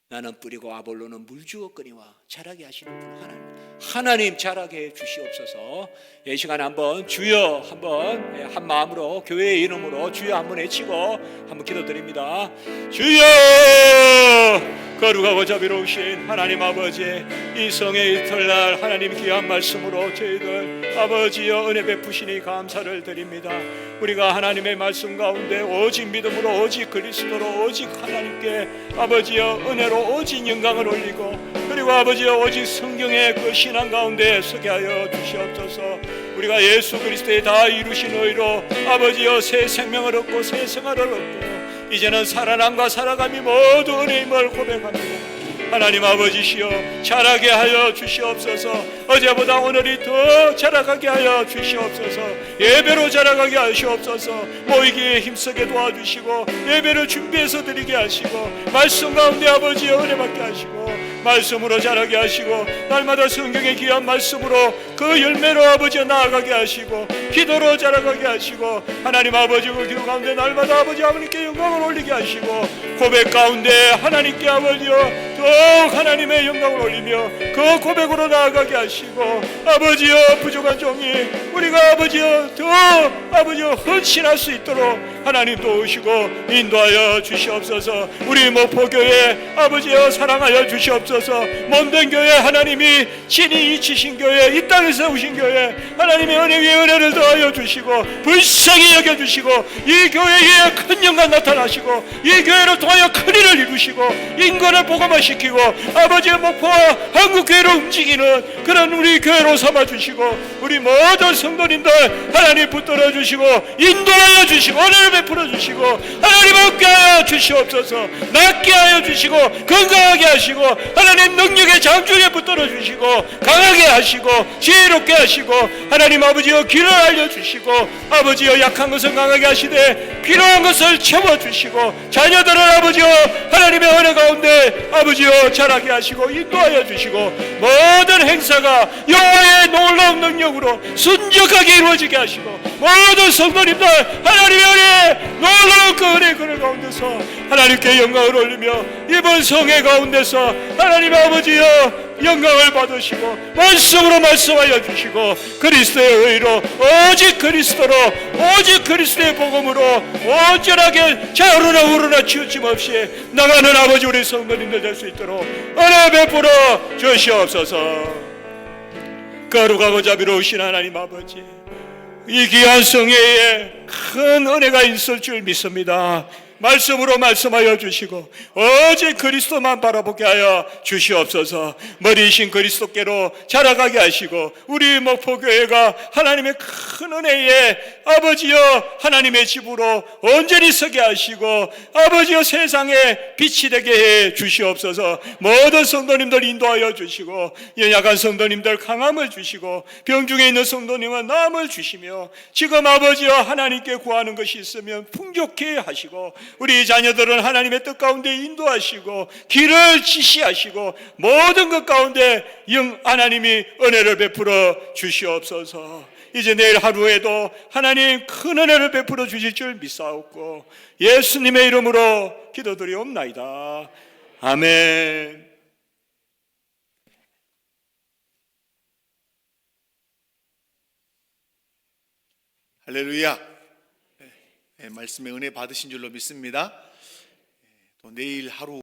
나는 뿌리고 아볼로는 물 주었거니와 자라게 하시는 분 하나님 자라게 해 주시옵소서. 이 시간에 한번 주여 한번 한 마음으로 교회의 이름으로 주여 한번 외치고 한번 기도드립니다. 주여 거룩하고 자비로우신 하나님 아버지, 이 성의 이틀날 하나님 귀한 말씀으로 저희들 아버지여 은혜 베푸시니 감사를 드립니다. 우리가 하나님의 말씀 가운데 오직 믿음으로 오직 그리스도로 오직 하나님께 아버지여 은혜로 오직 영광을 올리고 그리고 아버지여 오직 성경의 그 신앙 가운데 서게 하여 주시옵소서. 우리가 예수 그리스도의 다 이루신 의로 아버지여 새 생명을 얻고 새 생활을 얻고 이제는 살아남과 살아감이 모두 은혜임을 고백합니다. 하나님 아버지시여 자라게 하여 주시옵소서. 어제보다 오늘이 더 자라가게 하여 주시옵소서. 예배로 자라가게 하시옵소서. 모이기에 힘쓰게 도와주시고 예배를 준비해서 드리게 하시고 말씀 가운데 아버지여 은혜 받게 하시고 말씀으로 자라게 하시고 날마다 성경의 귀한 말씀으로 그 열매로 아버지여 나아가게 하시고 기도로 자라가게 하시고 하나님 아버지 그 기도 가운데 날마다 아버지 하나님께 영광을 올리게 하시고 고백 가운데 하나님께 아버지여 더욱 하나님의 영광을 올리며 그 고백으로 나아가게 하시고 아버지여 부족한 종이 우리가 아버지여 더 아버지여 헌신할 수 있도록 하나님 도우시고 인도하여 주시옵소서. 우리 목포교회 아버지여 사랑하여 주시옵소서. 몸된 교회 하나님이 친히 이치신 교회 이 땅에 세우신 교회 하나님의 은혜 위에 은혜를 더하여 주시고 불쌍히 여겨주시고 이 교회에 큰 영광 나타나시고 이 교회를 통하여 큰 일을 이루시고 인권을 복음화시키고 아버지의 목포와 한국교회로 움직이는 그런 우리 교회로 삼아주시고 우리 모든 성도님들 하나님 붙들어 주시고 인도하여 주시고 은혜를 베풀어 주시고 하나님 함께하여 주시옵소서. 낫게 하여 주시고 건강하게 하시고 하나님 능력의 장중에 붙들어 주시고 강하게 하시고 지혜롭게 하시고 하나님 아버지여 길을 알려주시고 아버지여 약한 것을 강하게 하시되 필요한 것을 채워주시고 자녀들을 아버지여 하나님의 은혜 가운데 아버지여 자라게 하시고 인도하여 주시고 모든 행사가 여호와의 놀라운 능력으로 순적하게 이루어지게 하시고 모든 성도님들 하나님의 은혜 놀라운 그 은혜 그늘 가운데서 하나님께 영광을 올리며 이번 성회 가운데서 하나님 아버지여 영광을 받으시고 말씀으로 말씀하여 주시고 그리스도의 의로 오직 그리스도로 오직 그리스도의 복음으로 온전하게 자으로나 우러나 치우침 없이 나가는 아버지 우리 성도님들 될 수 있도록 은혜 베풀어 주시옵소서. 거룩하고 자비로우신 하나님 아버지, 이 귀한 성회에 큰 은혜가 있을 줄 믿습니다. 말씀으로 말씀하여 주시고 오직 그리스도만 바라보게 하여 주시옵소서. 머리이신 그리스도께로 자라가게 하시고 우리 목포교회가 하나님의 큰 은혜에 아버지여 하나님의 집으로 온전히 서게 하시고 아버지여 세상에 빛이 되게 해 주시옵소서. 모든 성도님들 인도하여 주시고 연약한 성도님들 강함을 주시고 병중에 있는 성도님은 나음을 주시며 지금 아버지여 하나님께 구하는 것이 있으면 풍족케 하시고 우리 자녀들은 하나님의 뜻 가운데 인도하시고 길을 지시하시고 모든 것 가운데 하나님이 은혜를 베풀어 주시옵소서. 이제 내일 하루에도 하나님 큰 은혜를 베풀어 주실 줄 믿사옵고 예수님의 이름으로 기도드리옵나이다. 아멘. 할렐루야. 말씀의 은혜 받으신 줄로 믿습니다. 또 내일 하루